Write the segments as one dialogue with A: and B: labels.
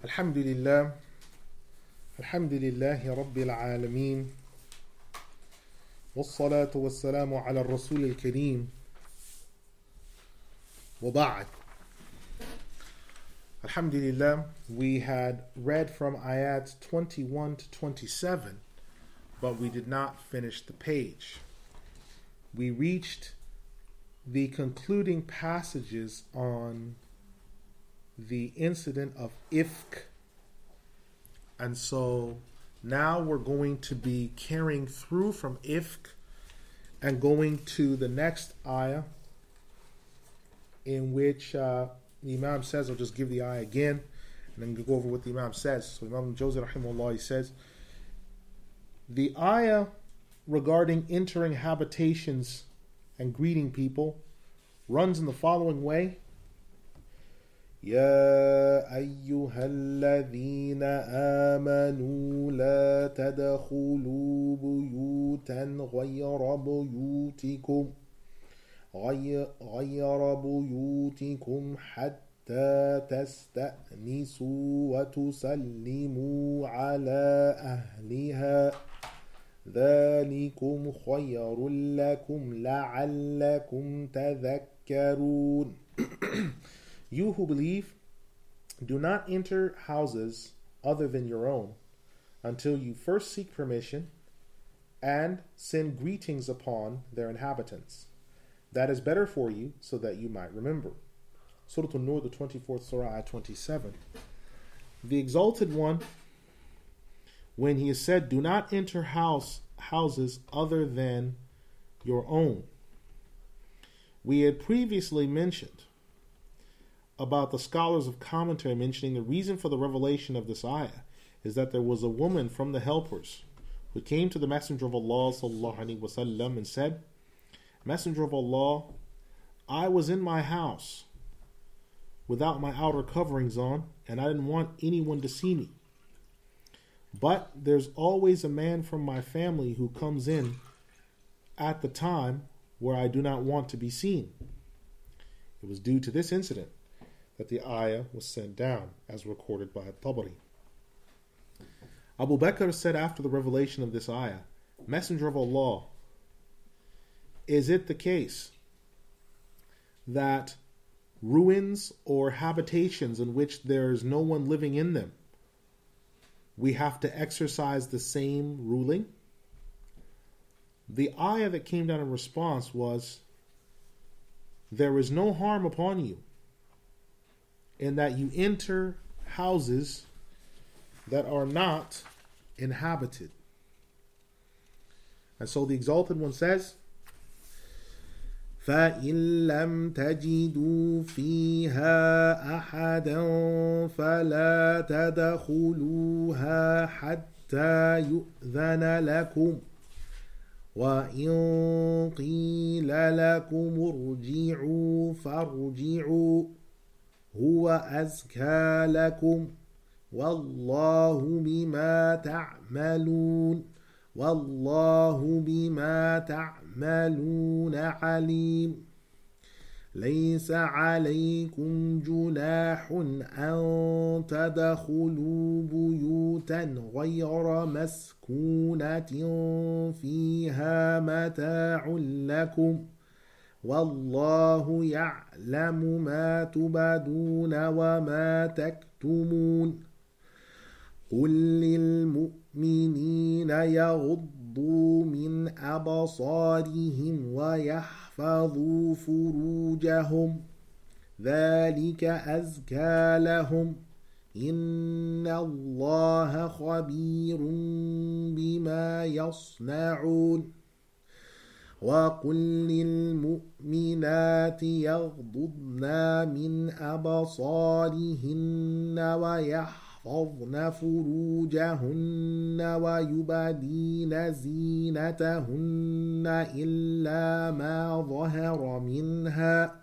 A: Alhamdulillah, Alhamdulillahi Rabbil Alameen, Wassalatu wassalamu ala Rasul al-Kareem, wa ba'd. Alhamdulillah, we had read from ayat 21 to 27, but we did not finish the page. We reached the concluding passages on the incident of Ifk, and so now we're going to be carrying through from Ifk and going to the next ayah, in which the Imam says, I'll just give the ayah again and then go over what the Imam says. So Imam Al-Jawzi rahimahullah, he says, the ayah regarding entering habitations and greeting people runs in the following way: يا أيها الذين آمنوا لا تدخلوا بيوتا غير بيوتكم حتى تستأنسوا وتسلموا على أهلها ذلكم خير لكم لعلكم تذكرون. You who believe, do not enter houses other than your own until you first seek permission and send greetings upon their inhabitants. That is better for you, so that you might remember. Surah An-Noor, the 24th Surah, ayat 27. The Exalted One, when he has said, do not enter houses other than your own. We had previously mentioned about the scholars of commentary mentioning the reason for the revelation of this ayah is that there was a woman from the helpers who came to the Messenger of Allah sallallahu alaihi wasallam and said, Messenger of Allah, I was in my house without my outer coverings on, and I didn't want anyone to see me. But there's always a man from my family who comes in at the time where I do not want to be seen. It was due to this incident that the ayah was sent down, as recorded by At-Tabari. Abu Bakr said after the revelation of this ayah, Messenger of Allah, is it the case that ruins or habitations in which there is no one living in them, we have to exercise the same ruling? The ayah that came down in response was, there is no harm upon you in that you enter houses that are not inhabited. And so the Exalted One says, فَإِن لَمْ تَجِدُوا فِيهَا أَحَدًا فَلَا تَدْخُلُوهَا حَتَّى يُؤْذَنَ لَكُمْ وَإِن قِيلَ لَكُمُ ارْجِعُوا فَارْجِعُوا هُوَ أَزْكَى لَكُمْ وَاللَّهُ بِمَا تَعْمَلُونَ عَلِيمٌ. لَيْسَ عَلَيْكُمْ جُنَاحٌ أَن تَدْخُلُوا بُيُوتًا غَيْرَ مَسْكُونَةٍ فِيهَا مَتَاعٌ لَكُمْ وَاللَّهُ يَعْلَمُ مَا تُبْدُونَ وَمَا تَكْتُمُونَ. قُل لِّلْمُؤْمِنِينَ يَغُضُّوا مِنْ أَبْصَارِهِمْ وَيَحْفَظُوا فُرُوجَهُمْ ذَلِكَ أَزْكَى لَهُمْ إِنَّ اللَّهَ خَبِيرٌ بِمَا يَصْنَعُونَ. وَقُل لِّلْمُؤْمِنَاتِ يَغْضُضْنَ مِنْ أَبْصَارِهِنَّ وَيَحْفَظْنَ فُرُوجَهُنَّ وَيُبْدِينَ زِينَتَهُنَّ إِلَّا مَا ظَهَرَ مِنْهَا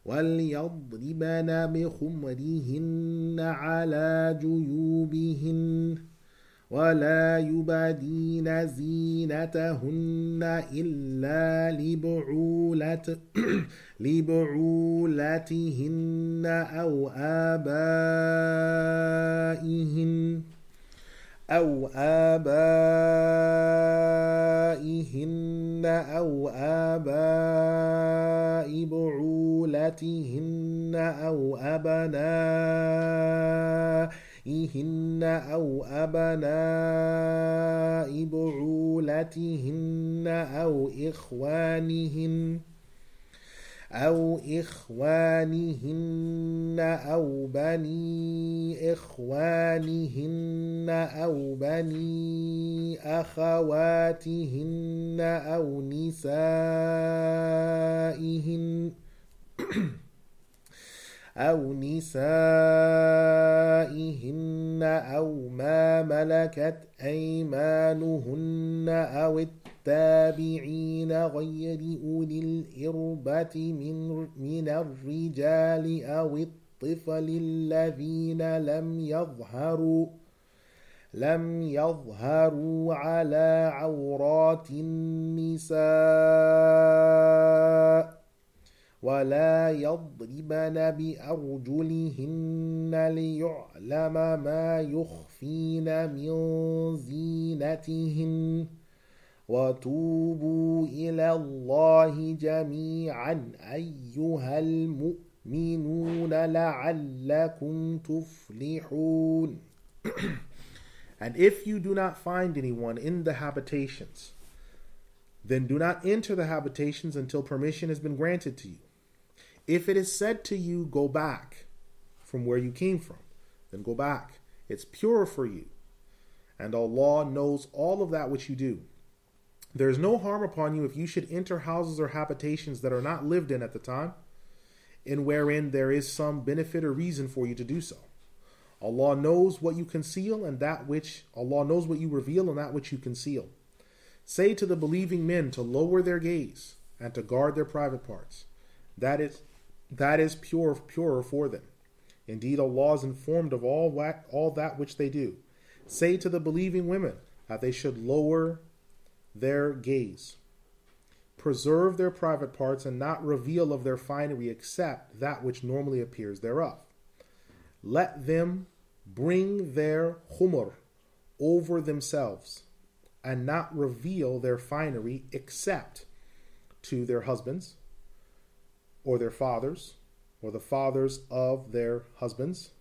A: وَلْيَضْرِبْنَ بِخُمُرِهِنَّ عَلَى جُيُوبِهِنَّ ولا يبدين زينتهن إلا لبعولتهن أو آبائهن أو آباء بعولتهن أو أبنائهن أو أبناء بعولتهن أو إخوانهن أو بني إخوانهن أو بني أخواتهن أو نسائهن أو ما ملكت أيمانهن أو التابعين غير أولي الإربة من الرجال أو الطفل الذين لم يظهروا على عورات النساء ولا يضربن بأرجلهن ليعلم ما يخفين من زينتهن وتوبوا إلى الله جميعا أيها المؤمنون لعلكم تفلحون. And if you do not find anyone in the habitations, then do not enter the habitations until permission has been granted to you. If it is said to you, go back from where you came from, then go back. It's pure for you. And Allah knows all of that which you do. There is no harm upon you if you should enter houses or habitations that are not lived in at the time, in wherein there is some benefit or reason for you to do so. Allah knows what you conceal and that which Allah knows what you reveal and that which you conceal. Say to the believing men to lower their gaze and to guard their private parts. That is purer for them. Indeed, Allah is informed of all that which they do. Say to the believing women that they should lower their gaze, preserve their private parts, and not reveal of their finery except that which normally appears thereof. Let them bring their khumr over themselves and not reveal their finery except to their husbands or their fathers or the fathers of their husbands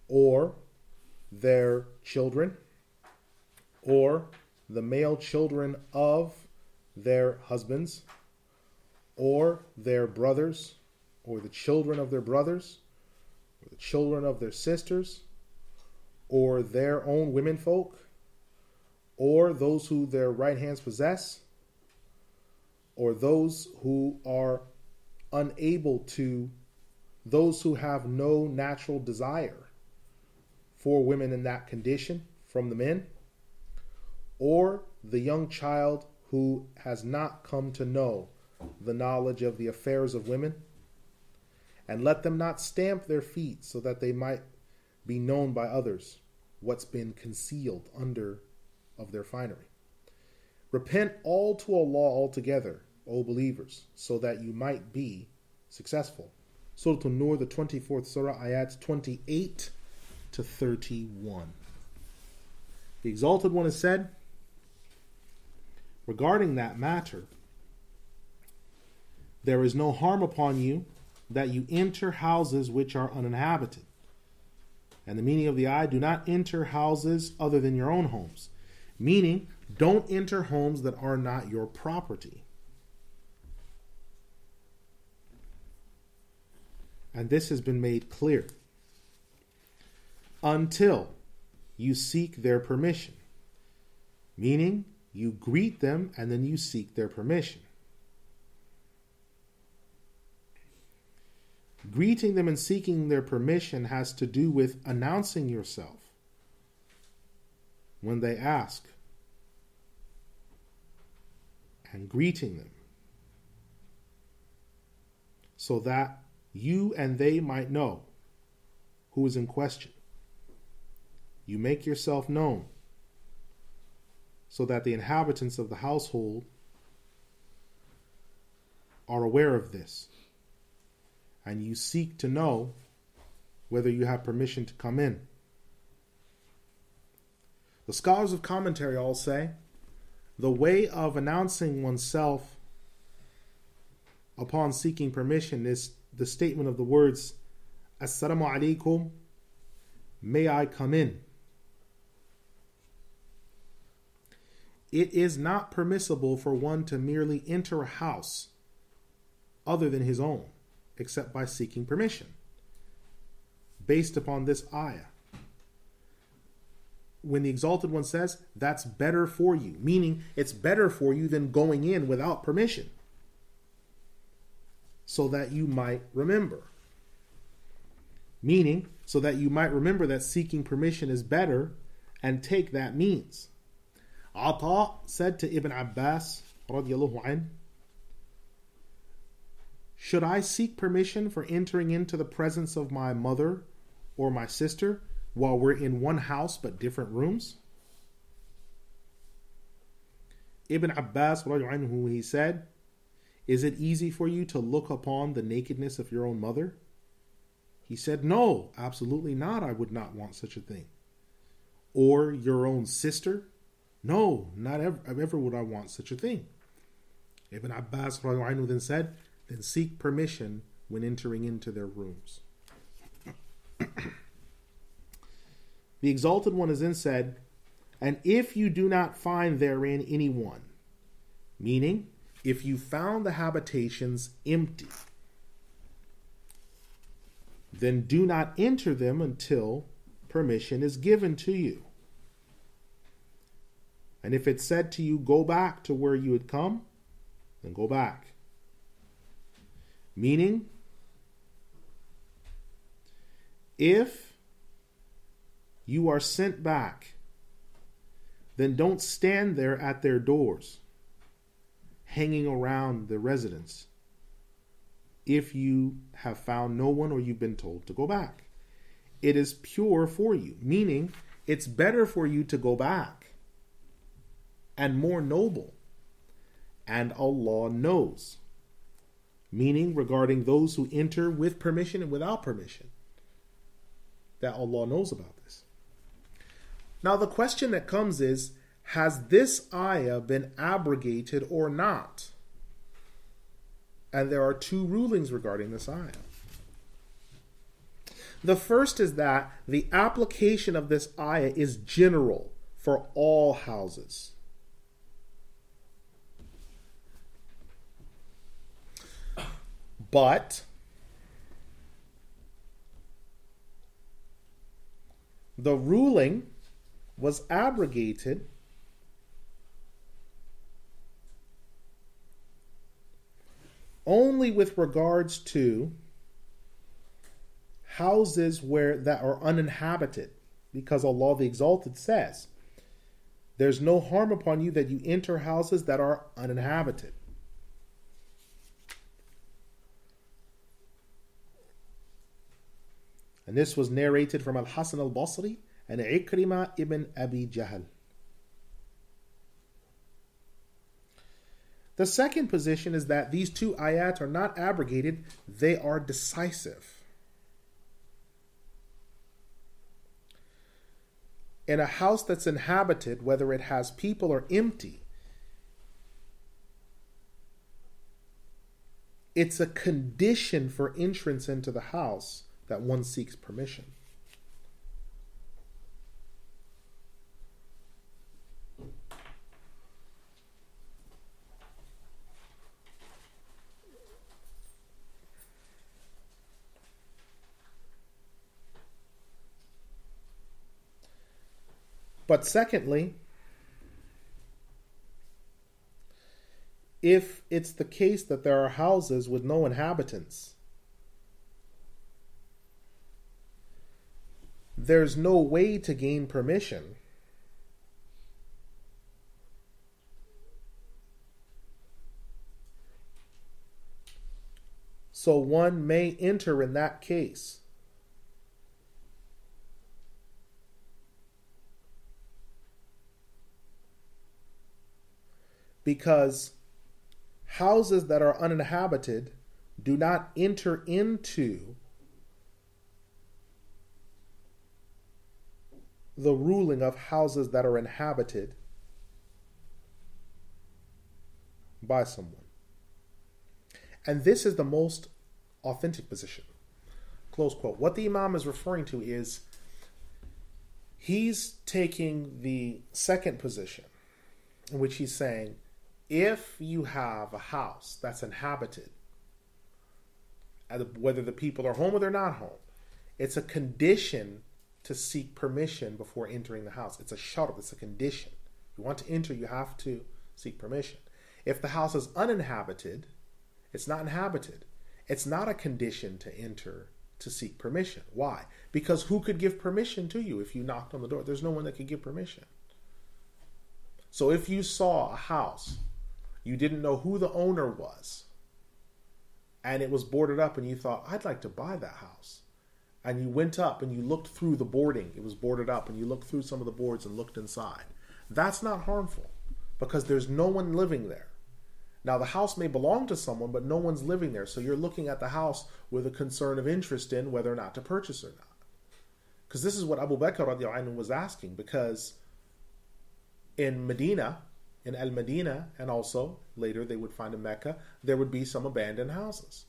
A: or their children or the male children of their husbands or their brothers or the children of their brothers or the children of their sisters or their own womenfolk or those who their right hands possess or those who are unable to, those who have no natural desire for women in that condition from the men, or the young child who has not come to know the knowledge of the affairs of women. And let them not stamp their feet so that they might be known by others what's been concealed under of their finery. Repent all to Allah altogether, O believers, so that you might be successful. Surah An-Noor, the 24th surah, ayats 28 to 31. The Exalted One has said regarding that matter, there is no harm upon you that you enter houses which are uninhabited. And the meaning of the ayah, do not enter houses other than your own homes. Meaning, don't enter homes that are not your property. And this has been made clear. Until you seek their permission. Meaning, you greet them and then you seek their permission. Greeting them and seeking their permission has to do with announcing yourself when they ask and greeting them so that you and they might know who is in question. you make yourself known so that the inhabitants of the household are aware of this, and you seek to know whether you have permission to come in. The scholars of commentary all say the way of announcing oneself upon seeking permission is the statement of the words, Assalamu alaikum, may I come in? It is not permissible for one to merely enter a house other than his own, except by seeking permission, based upon this ayah. When the Exalted One says, that's better for you, meaning it's better for you than going in without permission, so that you might remember. Meaning, so that you might remember that seeking permission is better and take that means. Ata said to Ibn Abbas, radiallahu anh, should I seek permission for entering into the presence of my mother or my sister while we're in one house but different rooms? Ibn Abbas, radiallahu anhu, he said, is it easy for you to look upon the nakedness of your own mother? He said, no, absolutely not. I would not want such a thing. Or your own sister? No, not ever would I want such a thing. Ibn Abbas then said, then seek permission when entering into their rooms. The Exalted One has then said, and if you do not find therein anyone, meaning if you found the habitations empty, then do not enter them until permission is given to you. And if it's said to you, go back to where you had come, then go back. Meaning, if you are sent back, then don't stand there at their doors, hanging around the residence, if you have found no one or you've been told to go back. It is pure for you, meaning it's better for you to go back and more noble. And Allah knows, meaning regarding those who enter with permission and without permission, that Allah knows about this. Now the question that comes is, has this ayah been abrogated or not? And there are two rulings regarding this ayah. The first is that the application of this ayah is general for all houses. But the ruling was abrogated only with regards to houses that are uninhabited, because Allah the Exalted says, there's no harm upon you that you enter houses that are uninhabited. And this was narrated from Al-Hasan al-Basri and Ikrimah ibn Abi Jahl. The second position is that these two ayat are not abrogated, they are decisive. In a house that's inhabited, whether it has people or empty, it's a condition for entrance into the house that one seeks permission. But secondly, if it's the case that there are houses with no inhabitants, there's no way to gain permission. So one may enter in that case. because houses that are uninhabited do not enter into the ruling of houses that are inhabited by someone. And this is the most authentic position. Close quote. What the Imam is referring to is he's taking the second position, in which he's saying, if you have a house that's inhabited, whether the people are home or they're not home, it's a condition to seek permission before entering the house. It's a shart, it's a condition. If you want to enter, you have to seek permission. If the house is uninhabited, it's not inhabited. It's not a condition to enter to seek permission. Why? Because who could give permission to you if you knocked on the door? There's no one that could give permission. So if you saw a house, you didn't know who the owner was, and it was boarded up, and you thought, I'd like to buy that house. And you went up and you looked through the boarding. It was boarded up, and you looked through some of the boards and looked inside. That's not harmful because there's no one living there. Now, the house may belong to someone, but no one's living there. So you're looking at the house with a concern of interest in whether or not to purchase or not. Because this is what Abu Bakr radiallahu was asking. Because in Medina, in Al-Madinah, and also later they would find in Mecca, there would be some abandoned houses.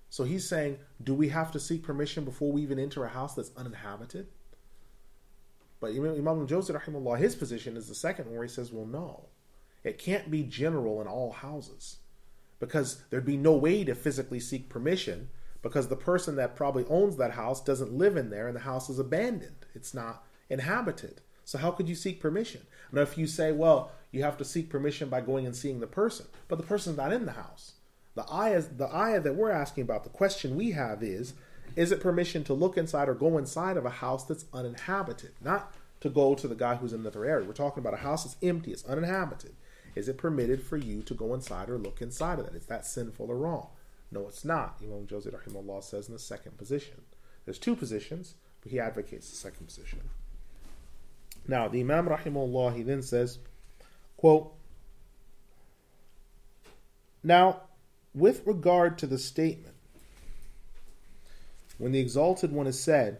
A: So he's saying, do we have to seek permission before we even enter a house that's uninhabited? But Imam Al-Jawzi, rahimahullah, his position is the second one, where he says, well, no. It can't be general in all houses, because there'd be no way to physically seek permission, because the person that probably owns that house doesn't live in there and the house is abandoned. It's not inhabited. So how could you seek permission? Now, if you say, well, you have to seek permission by going and seeing the person, but the person's not in the house. The ayah that we're asking about, the question we have is it permission to look inside or go inside of a house that's uninhabited? Not to go to the guy who's in another area. We're talking about a house that's empty, it's uninhabited. Is it permitted for you to go inside or look inside of that? Is that sinful or wrong? No, it's not. Imam Jawzi rahimahullah says in the second position. There's two positions, but he advocates the second position. Now, the Imam rahimahullah, he then says, quote, now, with regard to the statement, when the Exalted One has said,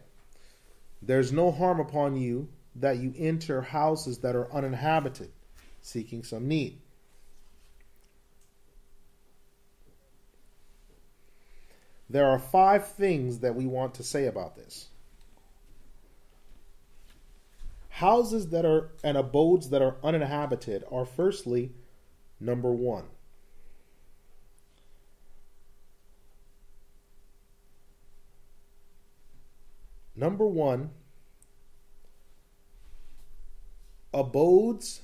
A: there's no harm upon you that you enter houses that are uninhabited, seeking some need. There are 5 things that we want to say about this. Houses that are and abodes that are uninhabited are firstly, number 1. Number 1, abodes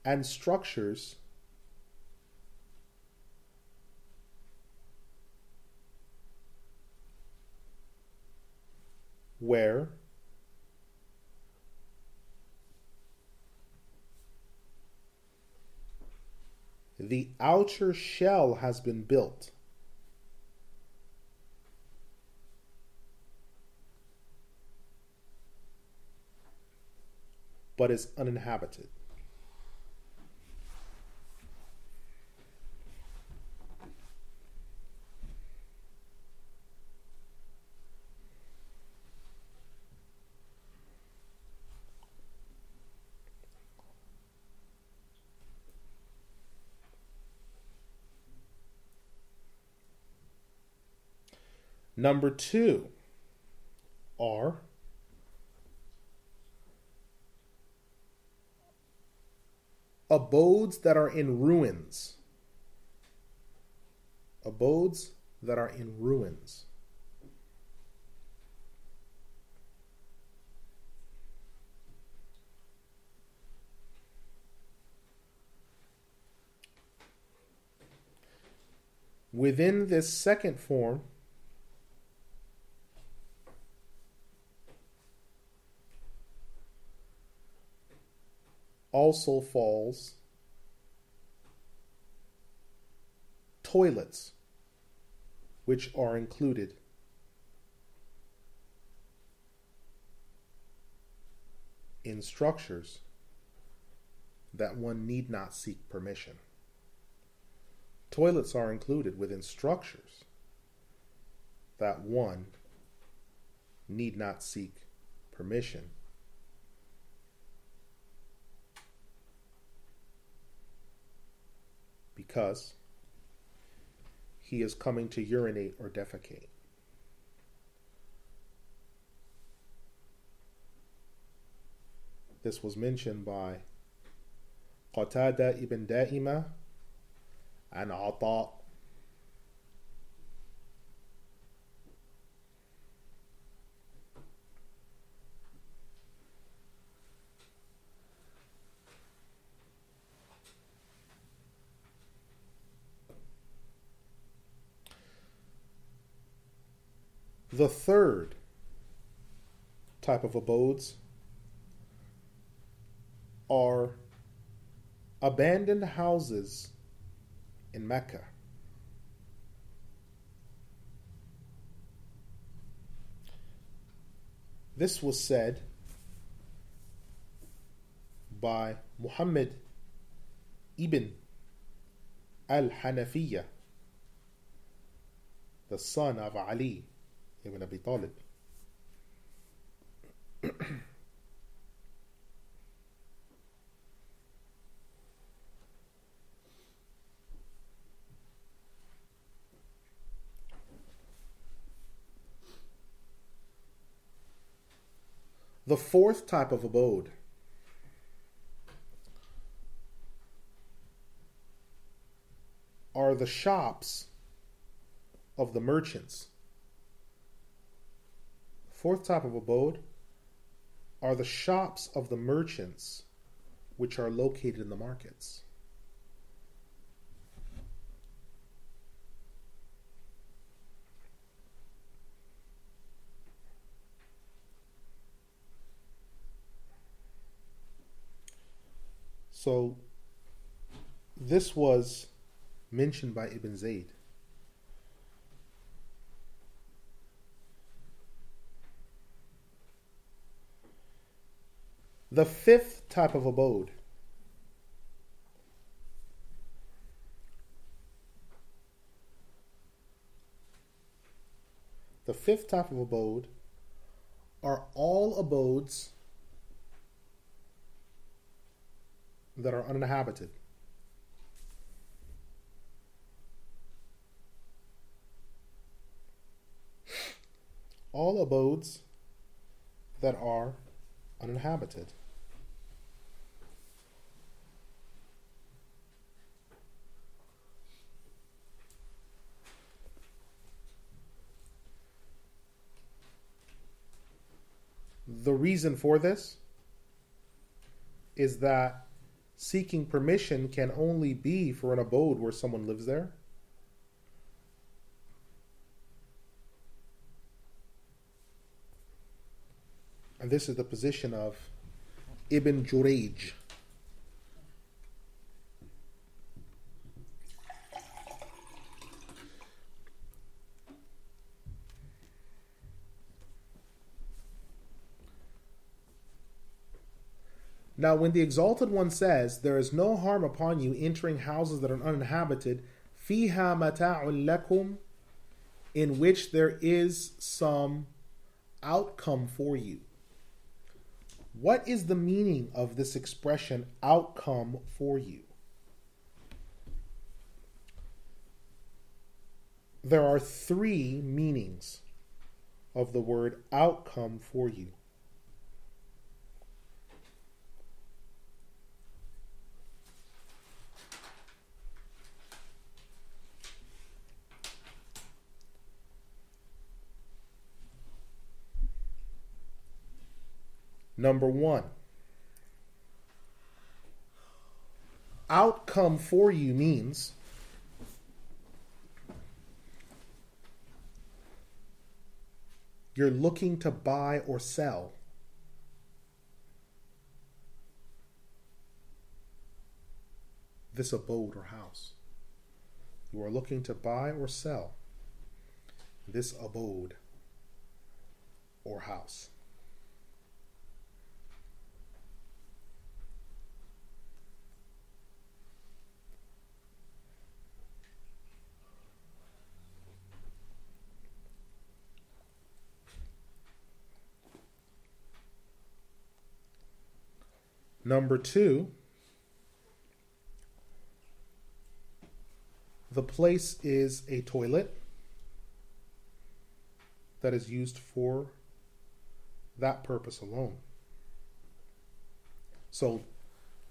A: and structures where the outer shell has been built, but is uninhabited. Number 2 are abodes that are in ruins. Abodes that are in ruins. Within this second form, also falls toilets, which are included in structures that one need not seek permission. Toilets are included within structures that one need not seek permission. Because he is coming to urinate or defecate. This was mentioned by Qatada ibn Da'ima and Ata. The third type of abodes are abandoned houses in Mecca. This was said by Muhammad ibn Al-Hanafiyyah, the son of Ali ibn Abi Talib. The fourth type of abode are the shops of the merchants. Fourth type of abode are the shops of the merchants which are located in the markets. So this was mentioned by Ibn Zayd. The fifth type of abode are all abodes that are uninhabited. All abodes that are uninhabited. The reason for this is that seeking permission can only be for an abode where someone lives there. And this is the position of Ibn Jurayj. Now, when the Exalted One says, there is no harm upon you entering houses that are uninhabited, فِيهَا مَتَاعٌ لَكُمْ, in which there is some outcome for you. What is the meaning of this expression, outcome for you? There are three meanings of the word outcome for you. Number one, outcome for you means you're looking to buy or sell this abode or house. You are looking to buy or sell this abode or house. Number two, the place is a toilet that is used for that purpose alone. So,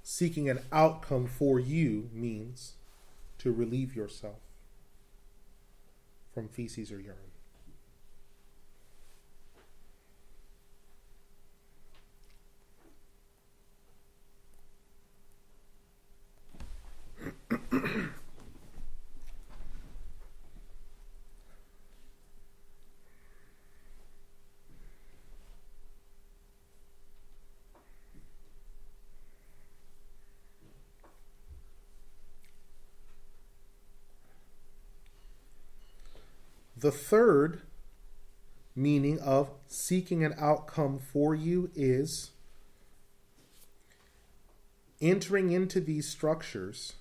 A: seeking an outcome for you means to relieve yourself from feces or urine. The third meaning of seeking an outcome for you is entering into these structures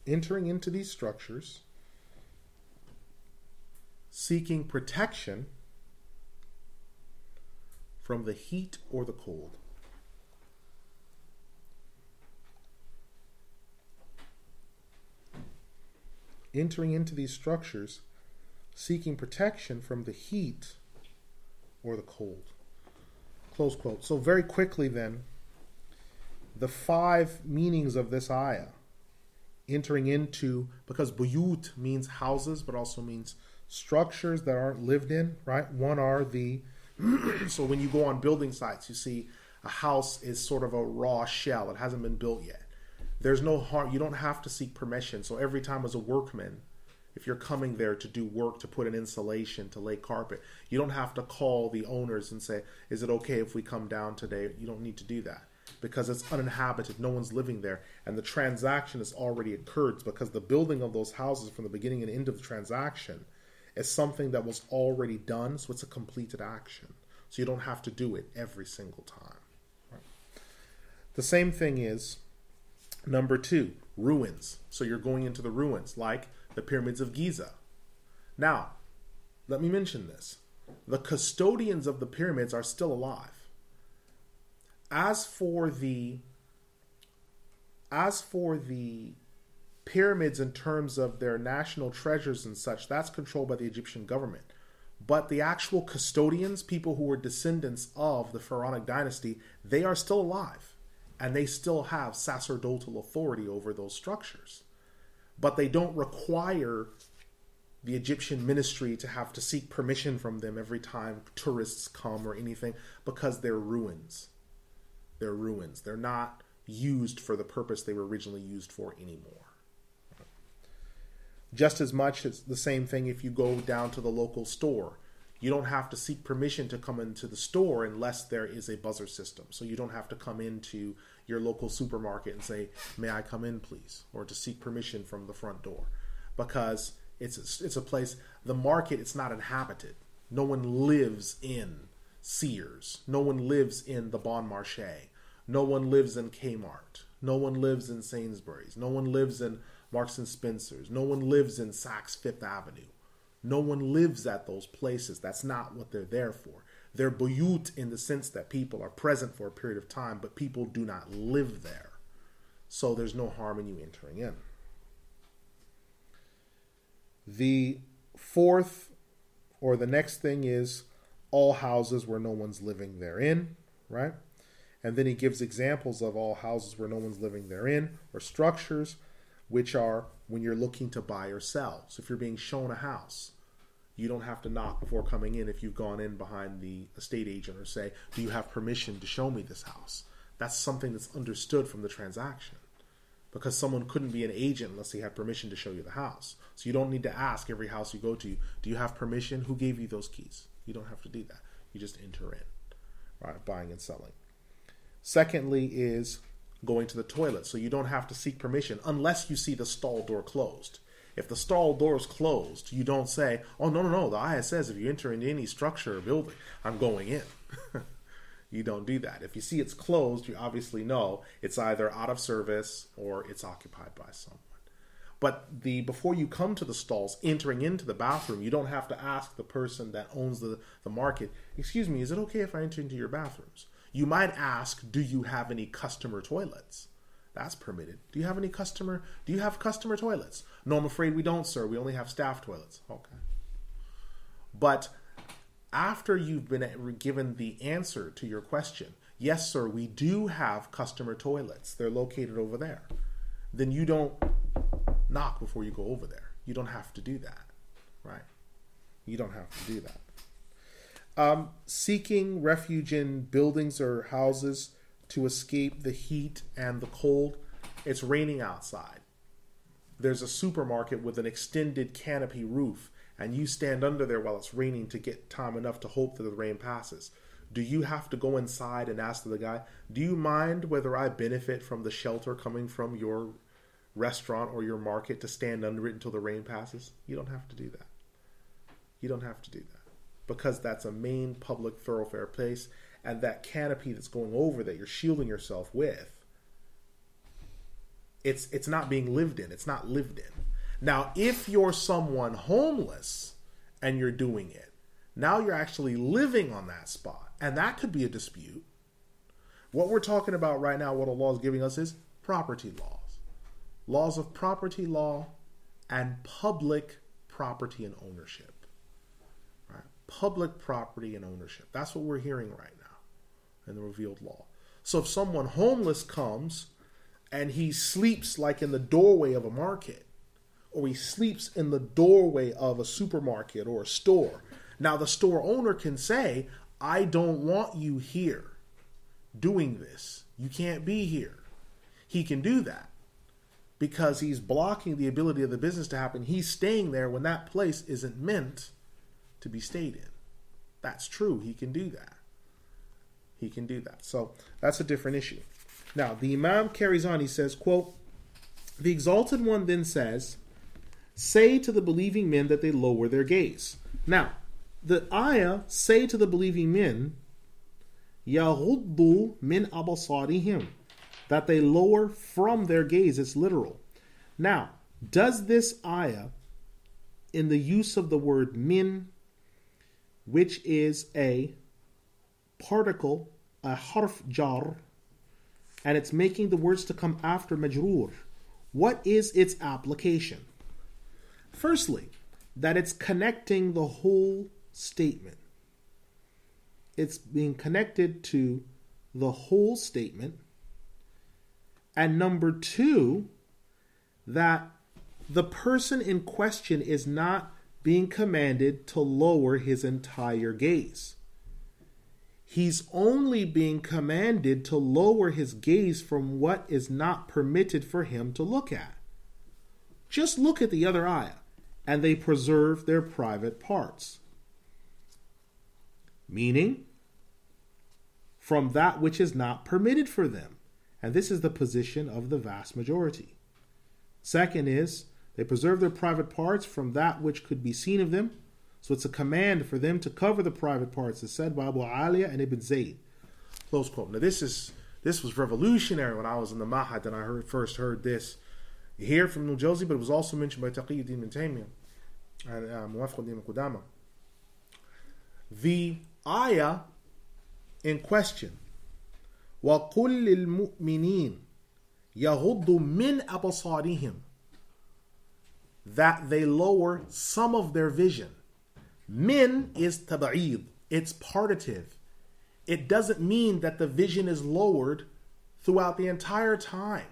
A: entering into these structures, seeking protection from the heat or the cold. Entering into these structures, seeking protection from the heat or the cold. Close quote. So very quickly then, the 5 meanings of this ayah. Entering into, because buyut means houses, but also means structures that aren't lived in, right? One are the so when you go on building sites, you see a house is sort of a raw shell. It hasn't been built yet. There's no harm. You don't have to seek permission. So every time as a workman, if you're coming there to do work, to put an insulation, to lay carpet, you don't have to call the owners and say, is it okay if we come down today? You don't need to do that because it's uninhabited. No one's living there. And the transaction has already occurred because the building of those houses from the beginning and end of the transaction is something that was already done, so it's a completed action. So you don't have to do it every single time. Right? The same thing is number 2, ruins. So you're going into the ruins, like the pyramids of Giza. Now, let me mention this. The custodians of the pyramids are still alive. As for the pyramids in terms of their national treasures and such, that's controlled by the Egyptian government. But the actual custodians, people who were descendants of the pharaonic dynasty, they are still alive. And they still have sacerdotal authority over those structures. But they don't require the Egyptian ministry to have to seek permission from them every time tourists come or anything, because they're ruins. They're ruins. They're not used for the purpose they were originally used for anymore. Just as much as the same thing if you go down to the local store. You don't have to seek permission to come into the store unless there is a buzzer system. So you don't have to come into your local supermarket and say, may I come in please? Or to seek permission from the front door. Because it's a place, the market, it's not inhabited. No one lives in Sears. No one lives in the Bon Marché. No one lives in Kmart. No one lives in Sainsbury's. No one lives in Marks and Spencer's. No one lives in Saks Fifth Avenue. No one lives at those places. That's not what they're there for. They're buyut in the sense that people are present for a period of time, but people do not live there. So there's no harm in you entering in. The fourth, or the next thing, is all houses where no one's living therein, right? And then he gives examples of all houses where no one's living therein, or structures, which are when you're looking to buy or sell. So if you're being shown a house, you don't have to knock before coming in if you've gone in behind the estate agent or say, do you have permission to show me this house? That's something that's understood from the transaction. Because someone couldn't be an agent unless he had permission to show you the house. So you don't need to ask every house you go to, do you have permission? Who gave you those keys? You don't have to do that. You just enter in, right? Buying and selling. Secondly is going to the toilet. So you don't have to seek permission unless you see the stall door closed. If the stall door is closed, you don't say, oh, no, the ayah says if you enter into any structure or building, I'm going in. You don't do that. If you see it's closed, you obviously know it's either out of service or it's occupied by someone. But before you come to the stalls, entering into the bathroom, you don't have to ask the person that owns the market, excuse me, is it okay if I enter into your bathrooms? You might ask, do you have any customer toilets? That's permitted. Do you have customer toilets? No, I'm afraid we don't, sir. We only have staff toilets. Okay. But after you've been given the answer to your question, yes, sir, we do have customer toilets. They're located over there. Then you don't knock before you go over there. You don't have to do that, right? You don't have to do that. Seeking refuge in buildings or houses to escape the heat and the cold. It's raining outside. There's a supermarket with an extended canopy roof, and you stand under there while it's raining to get time enough to hope that the rain passes. Do you have to go inside and ask the guy, do you mind whether I benefit from the shelter coming from your restaurant or your market to stand under it until the rain passes? You don't have to do that. You don't have to do that, because that's a main public thoroughfare place, and that canopy that's going over that you're shielding yourself with, it's not being lived in. It's not lived in. Now, if you're someone homeless and you're doing it, now you're actually living on that spot, and that could be a dispute. What we're talking about right now, what Allah is giving us, is property laws. Laws of property law and public property and ownership. Right? Public property and ownership. That's what we're hearing right now in the revealed law. So if someone homeless comes and he sleeps like in the doorway of a market, or he sleeps in the doorway of a supermarket or a store, now the store owner can say, I don't want you here doing this. You can't be here. He can do that, because he's blocking the ability of the business to happen. He's staying there when that place isn't meant to be stayed in. That's true. He can do that. He can do that. So that's a different issue. Now, the Imam carries on. He says, quote, the Exalted One then says, say to the believing men that they lower their gaze. Now, the ayah, say to the believing men, يَغُضُّوا مِنْ أَبْصَارِهِمْ, that they lower from their gaze. It's literal. Now, does this ayah, in the use of the word min, which is a particle, a harf jar, and it's making the words to come after majroor, what is its application? Firstly, that it's connecting the whole statement. It's being connected to the whole statement. And number two, that the person in question is not being commanded to lower his entire gaze. He's only being commanded to lower his gaze from what is not permitted for him to look at. Just look at the other ayah. And they preserve their private parts. Meaning, from that which is not permitted for them. And this is the position of the vast majority. Second is, they preserve their private parts from that which could be seen of them. So it's a command for them to cover the private parts, as said by Abu Aliya and Ibn Zayd. Close quote. Now this was revolutionary when I was in the Mahad and I first heard this. You hear it from Al-Jawzi, but it was also mentioned by Taqiyuddin ibn Taymiyyah and Muwaffaq ibn Qudama. The ayah in question, وَقُلْ لِلْمُؤْمِنِينَ يَغُضُّ مِنْ أَبْصَارِهِمْ, that they lower some of their vision. Min is tab'id, it's partitive. It doesn't mean that the vision is lowered throughout the entire time.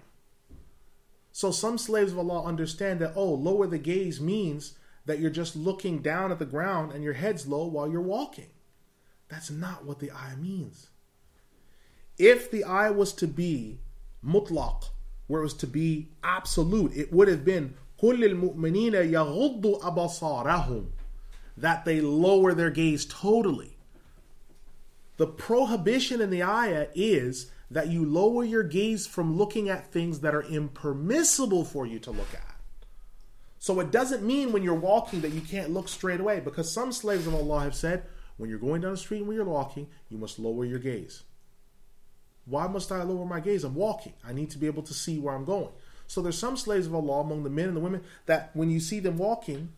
A: So some slaves of Allah understand that, lower the gaze means that you're just looking down at the ground and your head's low while you're walking. That's not what the ayah means. If the ayah was to be mutlaq, where it was to be absolute, it would have been قُلْ لِلْمُؤْمِنِينَ يَغُضُّ أَبْصَارَهُمْ, that they lower their gaze totally. The prohibition in the ayah is that you lower your gaze from looking at things that are impermissible for you to look at. So it doesn't mean when you're walking that you can't look straight away, because some slaves of Allah have said, when you're going down the street and when you're walking, you must lower your gaze. Why must I lower my gaze? I'm walking. I need to be able to see where I'm going. So there's some slaves of Allah among the men and the women that when you see them walking,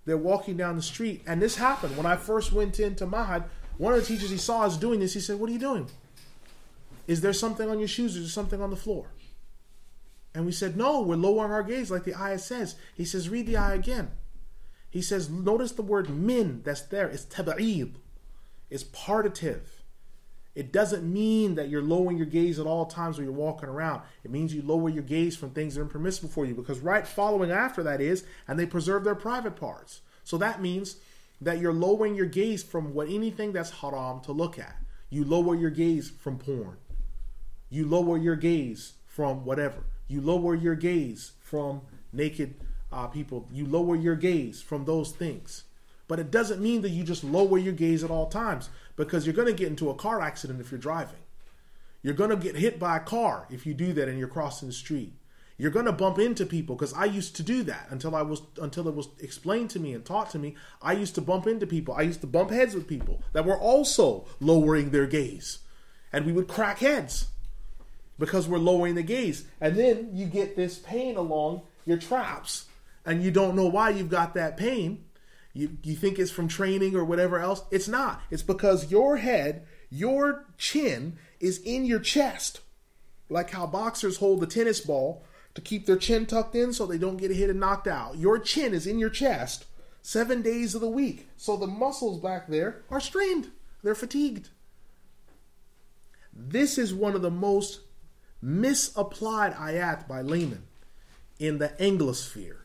A: they're walking down the street. And this happened. When I first went into Mahad, one of the teachers, he saw us doing this. He said, what are you doing? Is there something on your shoes? Or is there something on the floor? And we said, no, we're lowering our gaze like the ayat says. He says, read the ayat again. He says, notice the word min that's there. It's tab'id. It's partitive. It doesn't mean that you're lowering your gaze at all times when you're walking around. It means you lower your gaze from things that are impermissible for you. Because right following after that is, and they preserve their private parts. So that means that you're lowering your gaze from anything that's haram to look at. You lower your gaze from porn. You lower your gaze from whatever. You lower your gaze from naked people. You lower your gaze from those things. But it doesn't mean that you just lower your gaze at all times, because you're going to get into a car accident if you're driving. You're going to get hit by a car if you do that and you're crossing the street. You're going to bump into people, because I used to do that until it was explained to me and taught to me. I used to bump into people. I used to bump heads with people that were also lowering their gaze. And we would crack heads because we're lowering the gaze. And then you get this pain along your traps and you don't know why you've got that pain. You think it's from training or whatever else. It's not. It's because your head, your chin is in your chest. Like how boxers hold the tennis ball to keep their chin tucked in so they don't get hit and knocked out. Your chin is in your chest 7 days of the week. So the muscles back there are strained. They're fatigued. This is one of the most misapplied ayat by laymen in the Anglosphere.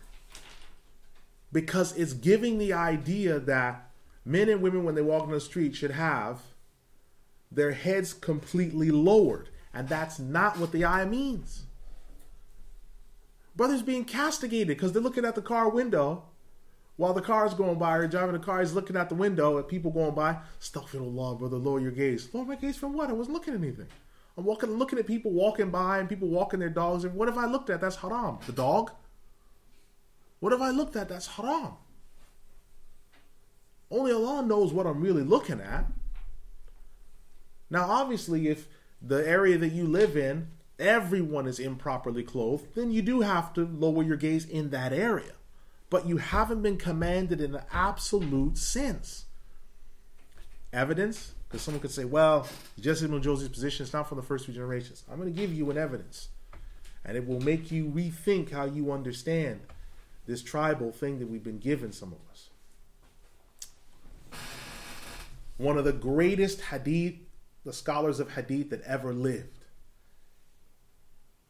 A: Because it's giving the idea that men and women, when they walk on the street, should have their heads completely lowered. And that's not what the ayah means. Brothers being castigated because they're looking at the car window while the car's going by, or driving the car, he's looking out the window at people going by. Astaghfirullah, brother, lower your gaze. Lower my gaze from what? I wasn't looking at anything. I'm looking at people walking by and people walking their dogs. And what have I looked at? That's haram. The dog? What have I looked at? That's haram. Only Allah knows what I'm really looking at. Now, obviously, if the area that you live in, everyone is improperly clothed, then you do have to lower your gaze in that area. But you haven't been commanded in an absolute sense. Evidence? Because someone could say, well, Sheikh Ibn Al-Jawzi's position is not from the first few generations. I'm going to give you an evidence. And it will make you rethink how you understand this tribal thing that we've been given, some of us. One of the greatest hadith, the scholars of hadith that ever lived,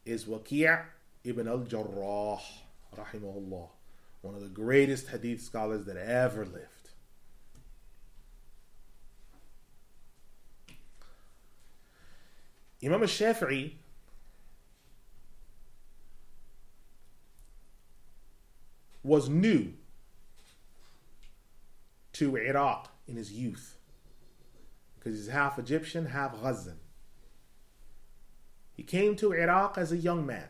A: is Waki' ibn Al-Jarrah, rahimahullah. One of the greatest hadith scholars that ever lived. Imam al-Shafi'i was new to Iraq in his youth, because he's half Egyptian, half Ghazan. He came to Iraq as a young man.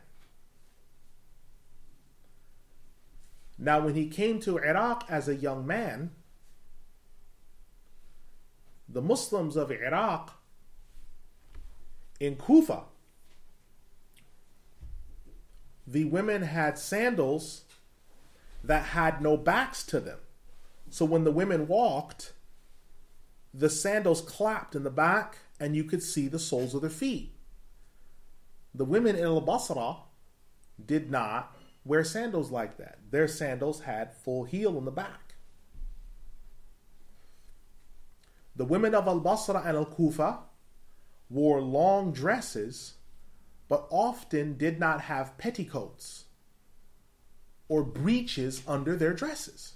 A: Now, when he came to Iraq as a young man, the Muslims of Iraq in Kufa, the women had sandals that had no backs to them. So when the women walked, the sandals clapped in the back and you could see the soles of their feet. The women in Al-Basra did not wear sandals like that. Their sandals had full heel in the back. The women of Al-Basra and Al-Kufa wore long dresses, but often did not have petticoats or breeches under their dresses,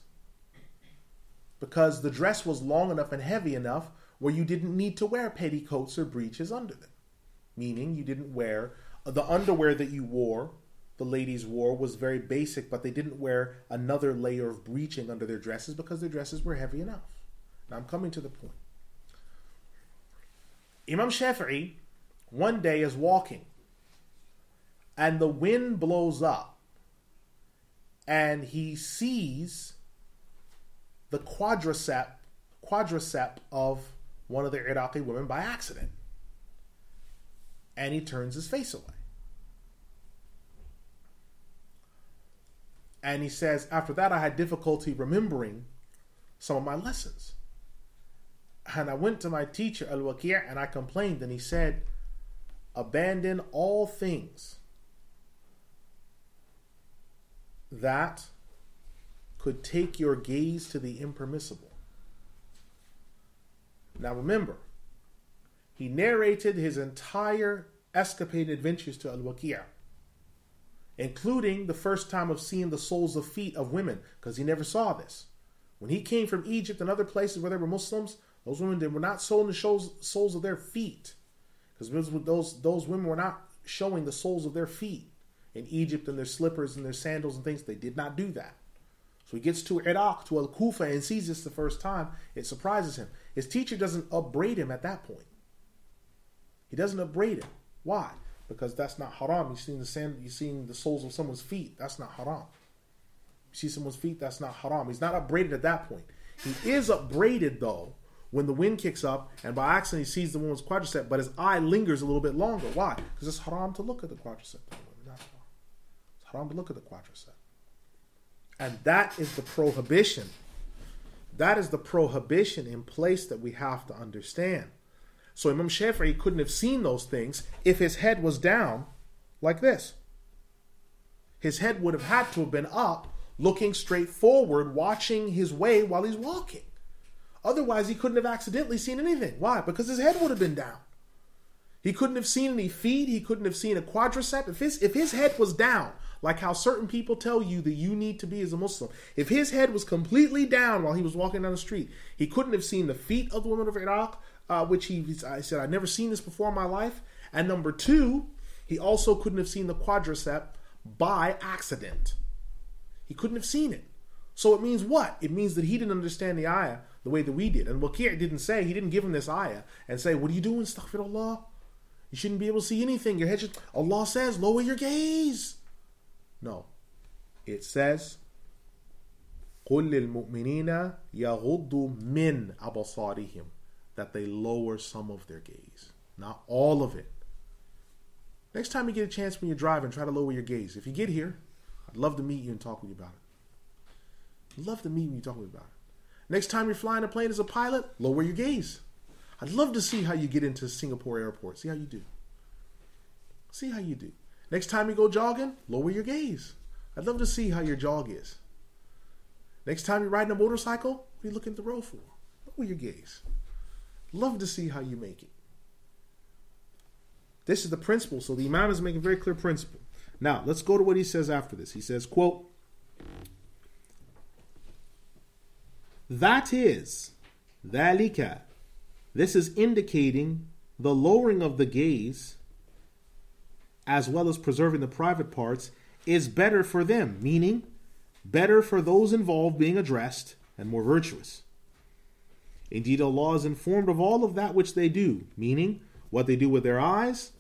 A: because the dress was long enough and heavy enough where you didn't need to wear petticoats or breeches under them. Meaning you didn't wear, the underwear that you wore, the ladies wore, was very basic, but they didn't wear another layer of breeching under their dresses because their dresses were heavy enough. Now I'm coming to the point. Imam Shafi'i one day is walking and the wind blows up and he sees the quadricep of one of the Iraqi women by accident. and he turns his face away. And he says, after that, I had difficulty remembering some of my lessons. And I went to my teacher, Al-Bakri, and I complained, and he said, abandon all things that could take your gaze to the impermissible. Now remember, he narrated his entire escapade adventures to Al-Bakri, including the first time of seeing the soles of feet of women, because he never saw this. When he came from Egypt and other places where there were Muslims, those women were not showing the soles of their feet, because those women were not showing the soles of their feet in Egypt, and their slippers and their sandals and things. They did not do that. So he gets to Iraq, to Al-Kufa, and sees this the first time. It surprises him. His teacher doesn't upbraid him at that point. He doesn't upbraid him. Why? Because that's not haram. You're seeing the soles of someone's feet. That's not haram. You see someone's feet, that's not haram. He's not upbraided at that point. He is upbraided, though, when the wind kicks up and by accident he sees the woman's quadricep, but his eye lingers a little bit longer. Why? Because it's haram to look at the quadricep. It's haram to look at the quadricep. And that is the prohibition. That is the prohibition in place that we have to understand. So Imam Shafi'i couldn't have seen those things if his head was down like this. His head would have had to have been up, looking straight forward, watching his way while he's walking. Otherwise, he couldn't have accidentally seen anything. Why? Because his head would have been down. He couldn't have seen any feet. He couldn't have seen a quadricep. If his head was down, like how certain people tell you that you need to be as a Muslim, if his head was completely down while he was walking down the street, he couldn't have seen the feet of the women of Iraq, which I said, I'd never seen this before in my life. And number two, he also couldn't have seen the quadricep by accident. He couldn't have seen it. So it means what? It means that he didn't understand the ayah the way that we did. And Waqi' he didn't give him this ayah and say, what are you doing, astaghfirullah? You shouldn't be able to see anything. Your head should, Allah says, lower your gaze. No. It says, قُلْ لِلْمُؤْمِنِينَ يَغُضُّ مِنْ أَبْصَارِهِمْ, that they lower some of their gaze, not all of it. Next time you get a chance when you're driving, try to lower your gaze. If you get here, I'd love to meet you and talk with you about it. I'd love to meet you and talk with you about it. Next time you're flying a plane as a pilot, lower your gaze. I'd love to see how you get into Singapore airport. See how you do. See how you do. Next time you go jogging, lower your gaze. I'd love to see how your jog is. Next time you're riding a motorcycle, what are you looking at the road for? Lower your gaze. Love to see how you make it. This is the principle. So the Imam is making a very clear principle. Now, let's go to what he says after this. He says, quote, that is, ذَلِكَ, this is indicating the lowering of the gaze as well as preserving the private parts is better for them, meaning better for those involved being addressed and more virtuous. Indeed, Allah is informed of all of that which they do, meaning what they do with their eyes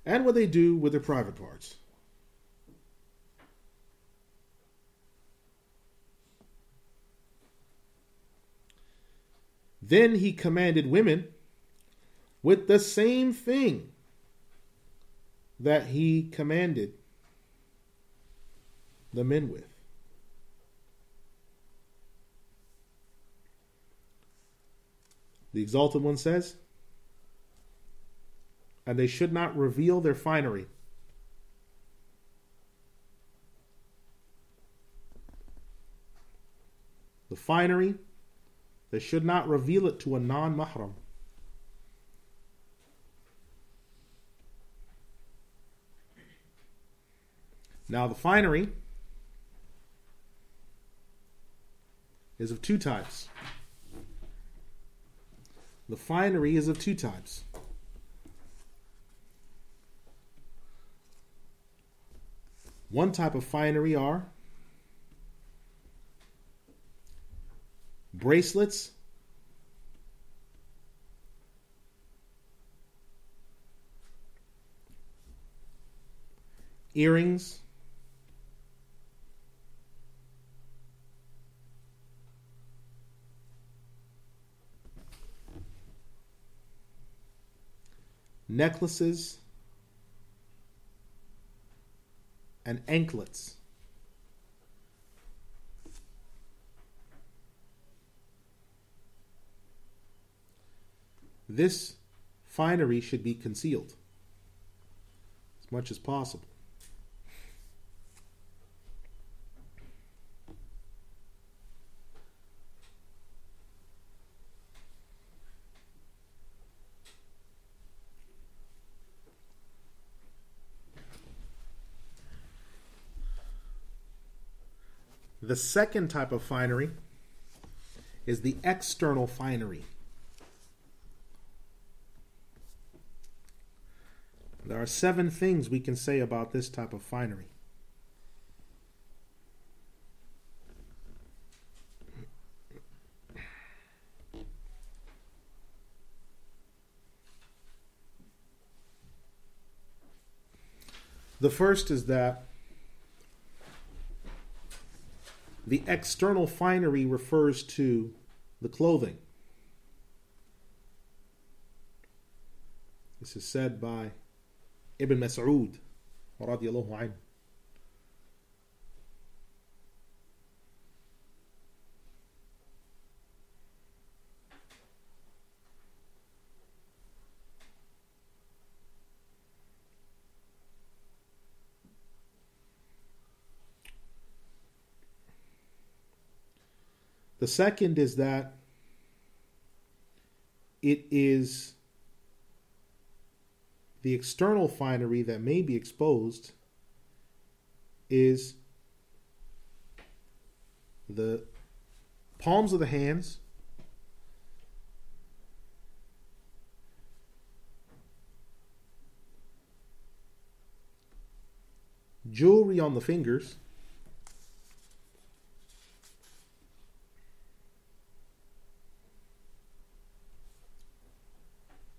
A: and what they do with their private parts. Then he commanded women with the same thing that he commanded the men with. The Exalted One says, and they should not reveal their finery. The finery, they should not reveal it to a non-mahram. Now the finery is of two types. The finery is of two types. One type of finery are bracelets, earrings, necklaces, and anklets. This finery should be concealed as much as possible. The second type of finery is the external finery. There are 7 things we can say about this type of finery. The first is that the external finery refers to the clothing. This is said by Ibn Mas'ud radiyallahu anhu. The second is that it is the external finery that may be exposed is the palms of the hands, jewelry on the fingers,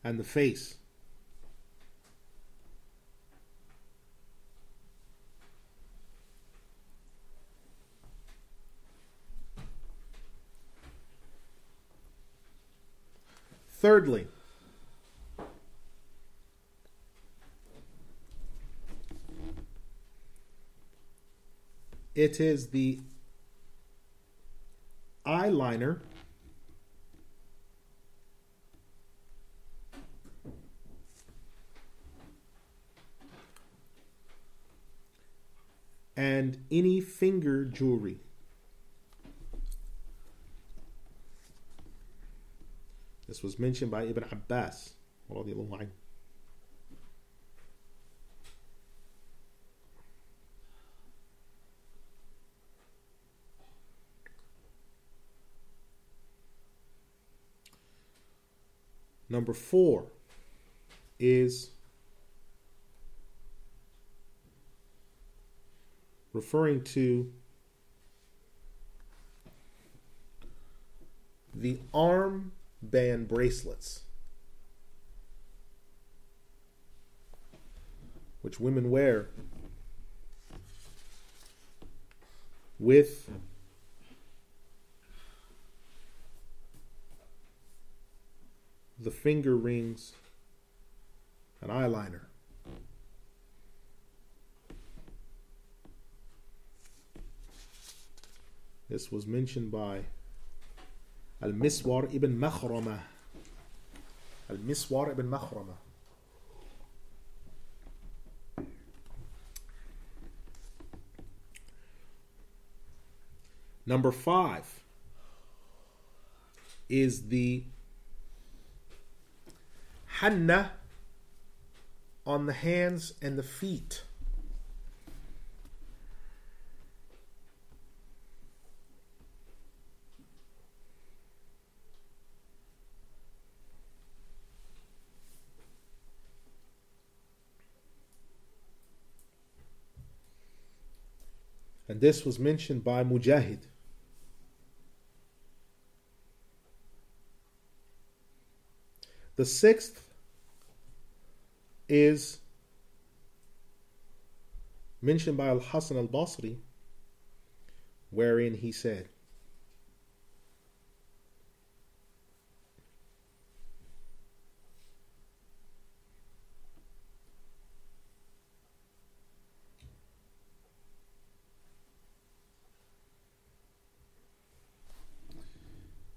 A: and the face. Thirdly, it is the eyeliner and any finger jewelry. This was mentioned by Ibn Abbas radiyallahu anhu. Number 4 is referring to the armband bracelets, which women wear with the finger rings and eyeliner. This was mentioned by Al-Miswar ibn Makhrama. Al-Miswar ibn Makhrama. Number 5 is the Hanna on the hands and the feet. And this was mentioned by Mujahid. The 6th is mentioned by Al-Hasan al-Basri, wherein he said,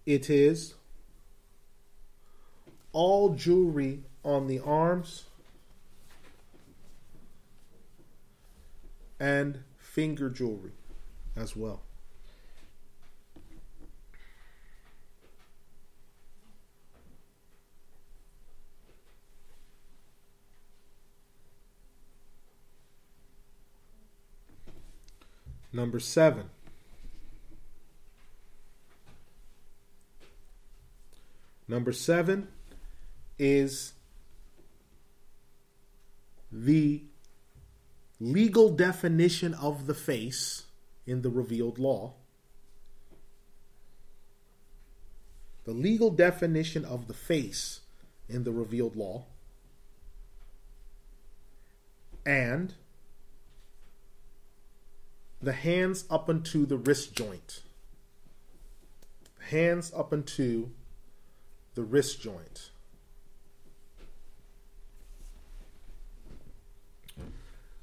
A: it is all jewelry on the arms and finger jewelry as well. Number 7. Number 7 is the legal definition of the face in the revealed law. The legal definition of the face in the revealed law. And the hands up unto the wrist joint. Hands up unto the wrist joint.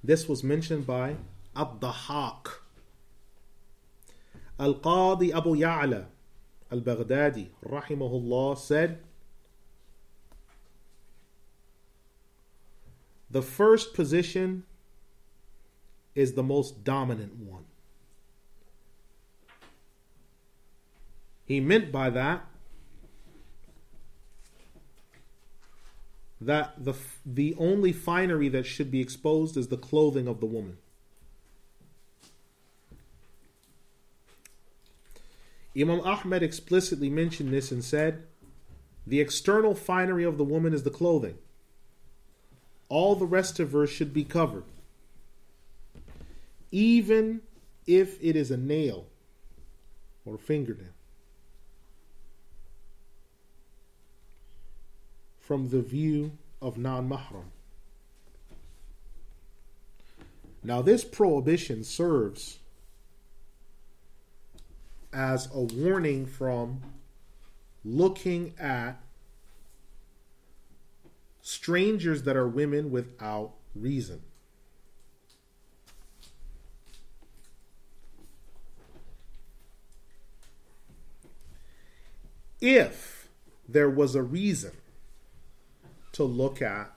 A: This was mentioned by Ad-Dahhak. Al-Qadi Abu Ya'la Al-Baghdadi rahimahullah said, the first position is the most dominant one. He meant by that the only finery that should be exposed is the clothing of the woman. Imam Ahmed explicitly mentioned this and said, the external finery of the woman is the clothing. All the rest of her should be covered, even if it is a nail or a fingernail, from the view of non-mahram. Now, this prohibition serves as a warning from looking at strangers that are women without reason. If there was a reason to look at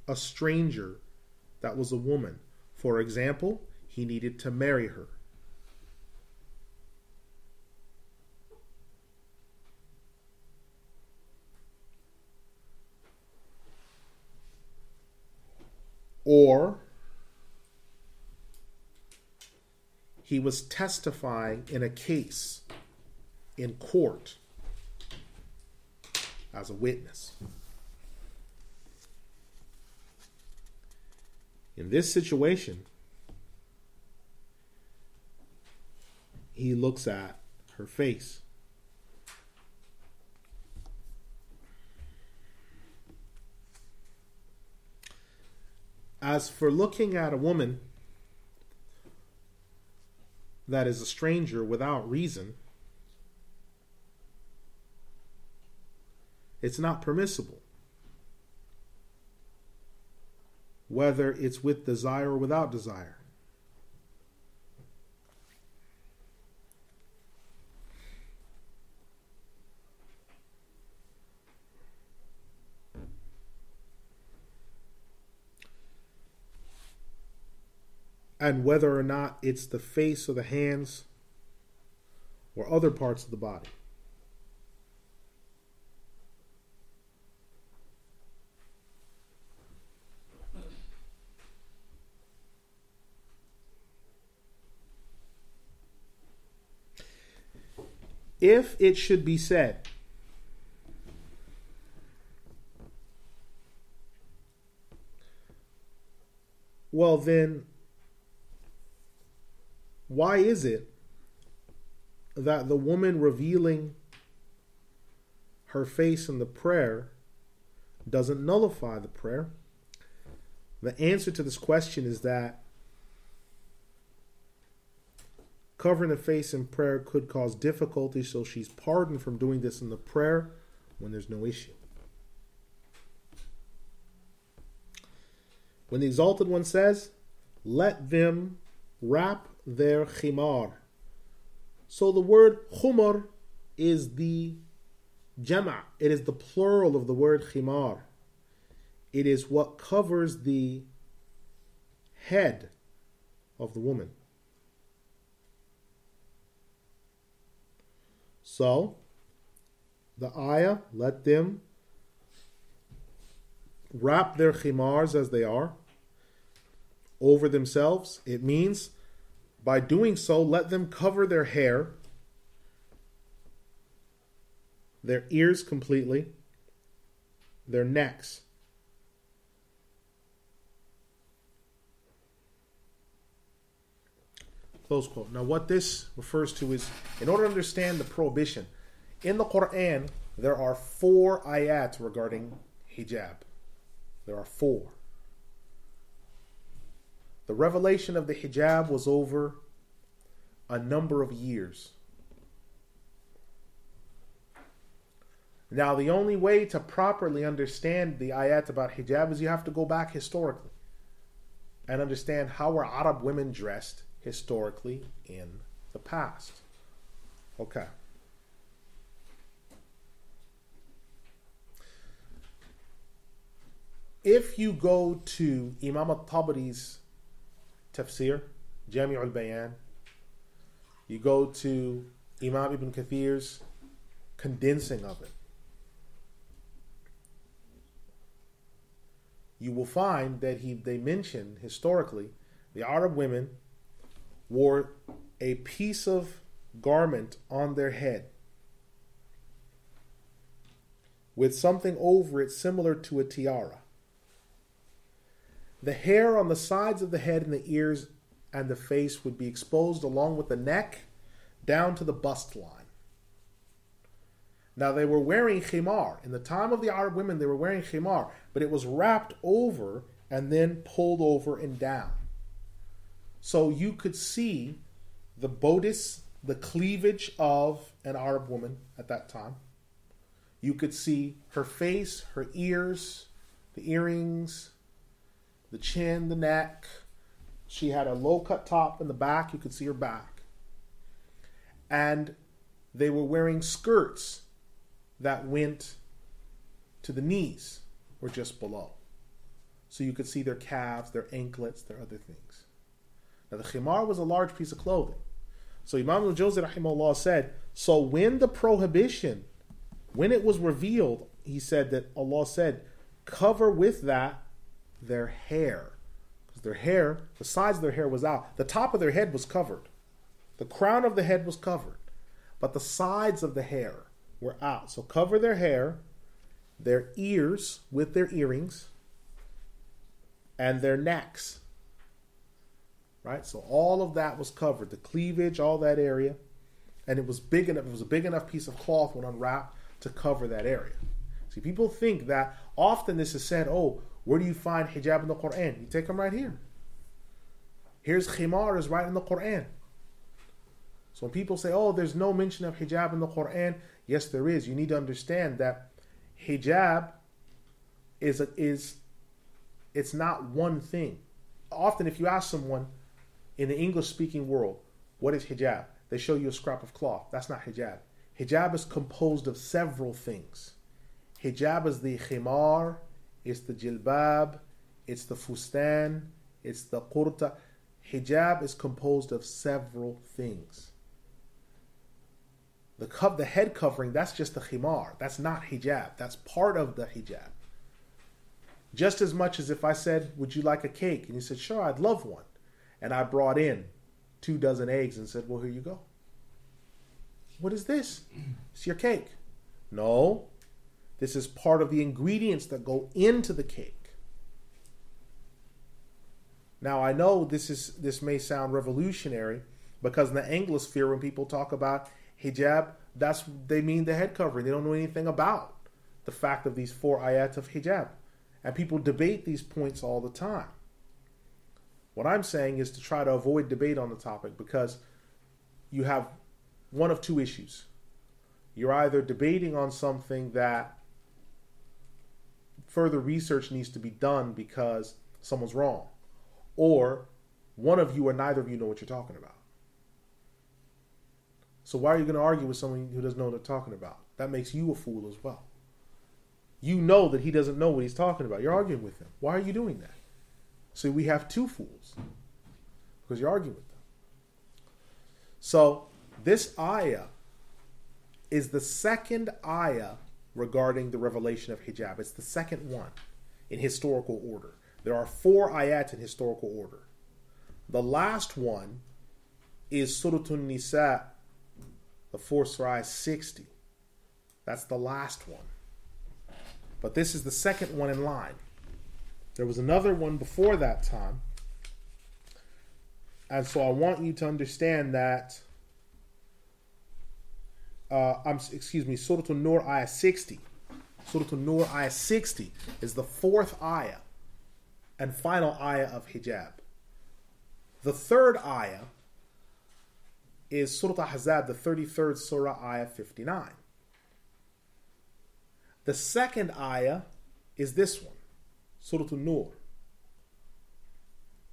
A: a stranger that was a woman, for example, he needed to marry her, or he was testifying in a case in court as a witness. In this situation, he looks at her face. As for looking at a woman that is a stranger without reason, it's not permissible, whether it's with desire or without desire. And whether or not it's the face or the hands or other parts of the body. If it should be said, well then, why is it that the woman revealing her face in the prayer doesn't nullify the prayer? The answer to this question is that covering the face in prayer could cause difficulty, so she's pardoned from doing this in the prayer when there's no issue. When the Exalted One says, let them wrap their khimar. So the word khumar is the jama'. It is the plural of the word khimar. It is what covers the head of the woman. So, the ayah, let them wrap their khimars as they are over themselves. It means by doing so, let them cover their hair, their ears completely, their necks. Close quote. Now what this refers to is, in order to understand the prohibition, in the Quran, there are 4 ayat regarding hijab. There are 4. The revelation of the hijab was over a number of years. Now, the only way to properly understand the ayat about hijab is you have to go back historically and understand how were Arab women dressed historically in the past. Okay. If you go to Imam al-Tabari's Tafsir, Jami' al-Bayan, you go to Imam ibn Kathir's condensing of it, you will find that they mention historically the Arab women wore a piece of garment on their head with something over it similar to a tiara. The hair on the sides of the head and the ears and the face would be exposed along with the neck down to the bust line. Now they were wearing khimar. In the time of the Arab women, they were wearing khimar, but it was wrapped over and then pulled over and down. So you could see the bodice, the cleavage of an Arab woman at that time. You could see her face, her ears, the earrings, the chin, the neck. She had a low-cut top in the back. You could see her back. And they were wearing skirts that went to the knees or just below. So you could see their calves, their anklets, their other things. Now the khimar was a large piece of clothing. So Imam al-Jawzi rahimahullah said, so when the prohibition, when it was revealed, he said that Allah said, cover with that their hair. Because their hair, the sides of their hair was out. The top of their head was covered. The crown of the head was covered. But the sides of the hair were out. So cover their hair, their ears with their earrings, and their necks. Right? So all of that was covered. The cleavage, all that area. And it was big enough. It was a big enough piece of cloth when unwrapped to cover that area. See, people think that often this is said, oh, where do you find hijab in the Quran? You take them right here. Here's khimar is right in the Quran. So when people say, oh, there's no mention of hijab in the Quran, yes, there is. You need to understand that hijab it's not one thing. Often if you ask someone in the English-speaking world, what is hijab? They show you a scrap of cloth. That's not hijab. Hijab is composed of several things. Hijab is the khimar, it's the jilbab, it's the fustan, it's the qurta. Hijab is composed of several things. The head covering, that's just the khimar. That's not hijab. That's part of the hijab. Just as much as if I said, would you like a cake? And you said, sure, I'd love one. And I brought in 2 dozen eggs and said, well, here you go. What is this? It's your cake. No, this is part of the ingredients that go into the cake. Now, I know this may sound revolutionary because in the Anglosphere, when people talk about hijab, they mean the head covering. They don't know anything about the fact of these 4 ayat of hijab. And people debate these points all the time. What I'm saying is to try to avoid debate on the topic because you have one of 2 issues. You're either debating on something that further research needs to be done because someone's wrong, or one of you or neither of you know what you're talking about. So why are you going to argue with someone who doesn't know what they're talking about? That makes you a fool as well. You know that he doesn't know what he's talking about. You're arguing with him. Why are you doing that? So we have two fools because you're arguing with them. So this ayah is the second ayah regarding the revelation of hijab. It's the second one in historical order. There are 4 ayat in historical order. The last one is Surah An-Nisa, the 4th surah, 60. That's the last one. But this is the second one in line. There was another one before that time. And so I want you to understand that Surah An-Noor ayah 60. Surah An-Noor ayah 60 is the 4th ayah and final ayah of hijab. The 3rd ayah is Surah Ahzab, the 33rd surah, ayah 59. The 2nd ayah is this one, Surah An-Noor,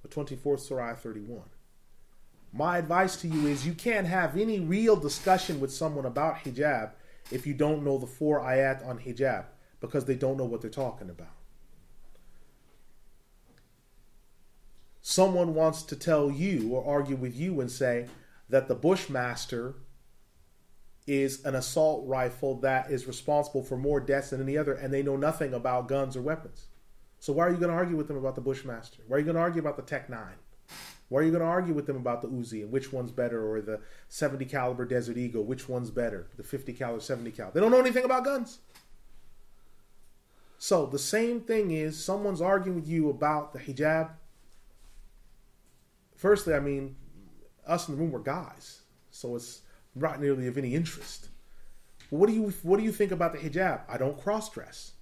A: the 24th surah, ayah 31. My advice to you is you can't have any real discussion with someone about hijab if you don't know the 4 ayat on hijab, because they don't know what they're talking about. Someone wants to tell you or argue with you and say that the Bushmaster is an assault rifle that is responsible for more deaths than any other, and they know nothing about guns or weapons. So why are you going to argue with them about the Bushmaster? Why are you going to argue about the Tech 9? Why are you going to argue with them about the Uzi and which one's better, or the 70 caliber Desert Eagle, which one's better, the 50 caliber, 70 caliber? They don't know anything about guns. So the same thing is, someone's arguing with you about the hijab. Firstly, I mean, us in the room were guys, so it's not nearly of any interest. But what do you think about the hijab? I don't cross-dress,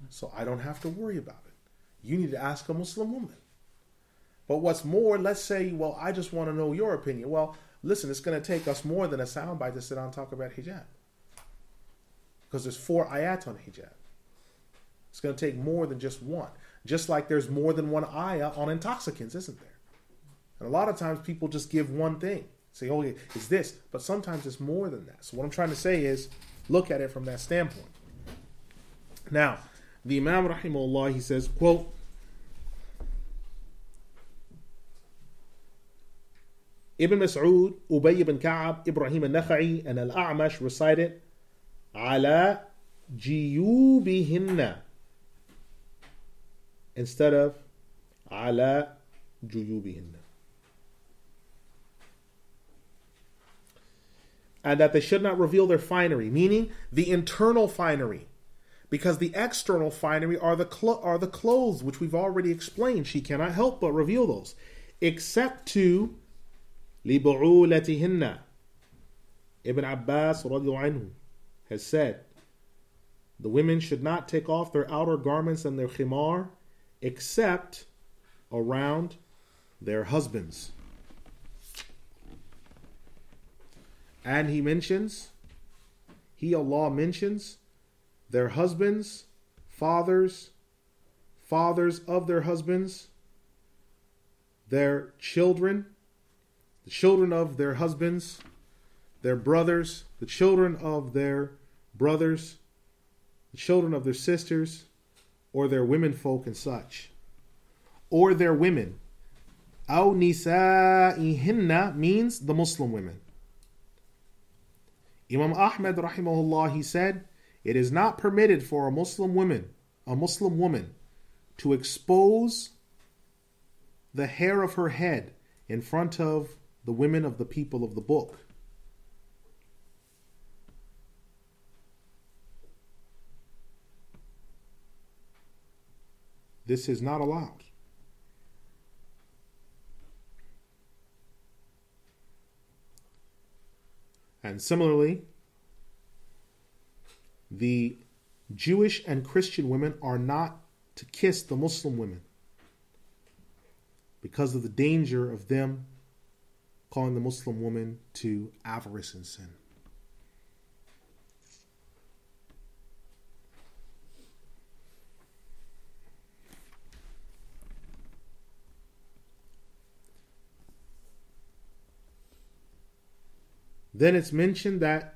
A: so I don't have to worry about it. You need to ask a Muslim woman. But what's more, let's say, well, I just want to know your opinion. Well, listen, it's going to take us more than a soundbite to sit down and talk about hijab, because there's 4 ayat on hijab. It's going to take more than just one. Just like there's more than one ayah on intoxicants, isn't there? And a lot of times people just give one thing. Say, oh, it's this. But sometimes it's more than that. So what I'm trying to say is, look at it from that standpoint. Now, the Imam, rahimahullah, he says, quote, Ibn Mas'ud, Ubay ibn Ka'ab, Ibrahim al-Nakha'i, and Al-A'mash recited, Ala jiyubihinna, instead of Ala juyubihinna. And that they should not reveal their finery, meaning the internal finery, because the external finery are the clothes, which we've already explained. She cannot help but reveal those, except to libu'ulatihinna. Ibn Abbas radiyallahu anhu has said, the women should not take off their outer garments and their khimar except around their husbands. And Allah mentions their husbands, fathers of their husbands, their children, the children of their husbands, their brothers, the children of their brothers, the children of their sisters, or their women folk and such, or their women. Aw nisa'ihinna means the Muslim women. Imam Ahmad rahimahullah, he said, it is not permitted for a Muslim woman to expose the hair of her head in front of the women of the people of the book. This is not allowed. And similarly, the Jewish and Christian women are not to kiss the Muslim women because of the danger of them calling the Muslim woman to avarice and sin. Then it's mentioned that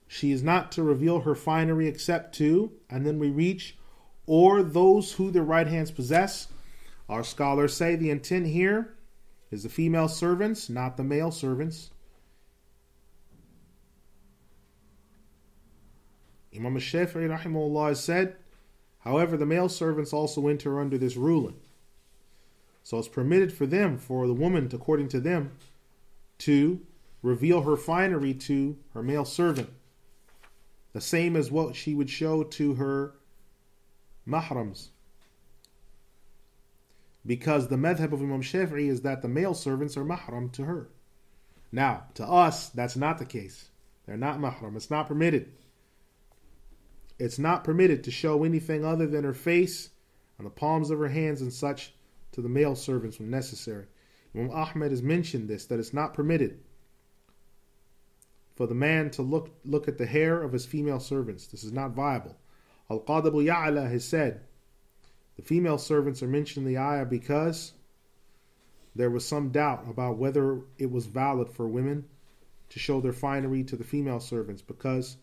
A: she is not to reveal her finery except to, and then we reach, or those who their right hands possess. Our scholars say the intent here is the female servants, not the male servants. Imam al-Shafi'i rahimahullah has said, however, the male servants also enter under this ruling. So it's permitted for them, for the woman, according to them, to reveal her finery to her male servant, the same as what she would show to her mahrams. Because the madhab of Imam Shafi'i is that the male servants are mahram to her. Now, to us, that's not the case. They're not mahram. It's not permitted. It's not permitted to show anything other than her face and the palms of her hands and such to the male servants when necessary. Imam Ahmed has mentioned this, that it's not permitted for the man to look at the hair of his female servants. This is not viable. Al-Qadi Abu Ya'la has said the female servants are mentioned in the ayah because there was some doubt about whether it was valid for women to show their finery to the female servants, because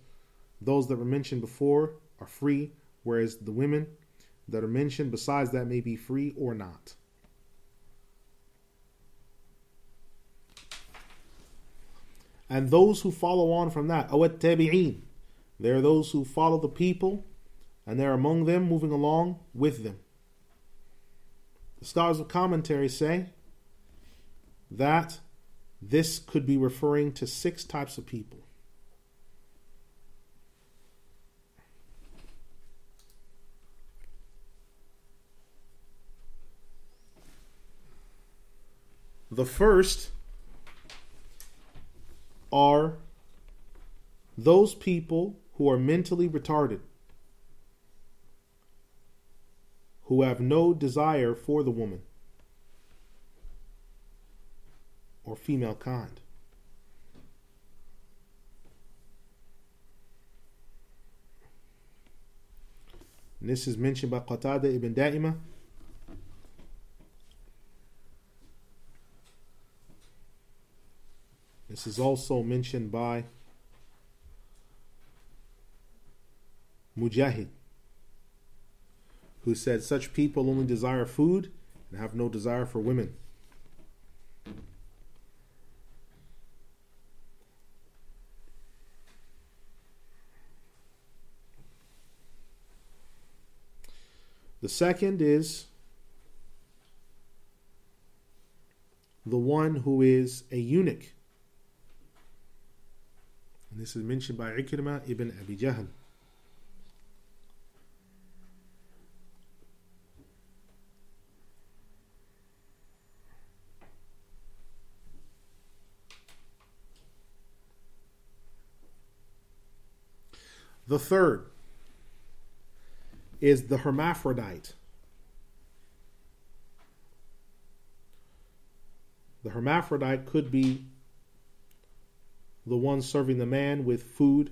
A: those that were mentioned before are free, whereas the women that are mentioned besides that may be free or not. And those who follow on from that, awat tabi'een, there are those who follow the people, and they're among them, moving along with them. The scholars of commentary say that this could be referring to 6 types of people. The first are those people who are mentally retarded, who have no desire for the woman or female kind. And this is mentioned by Qatada ibn Da'imah. This is also mentioned by Mujahid, who said such people only desire food and have no desire for women. The second is the one who is a eunuch. And this is mentioned by Ikrimah ibn Abi Jahl. The third is the hermaphrodite. The hermaphrodite could be the one serving the man with food,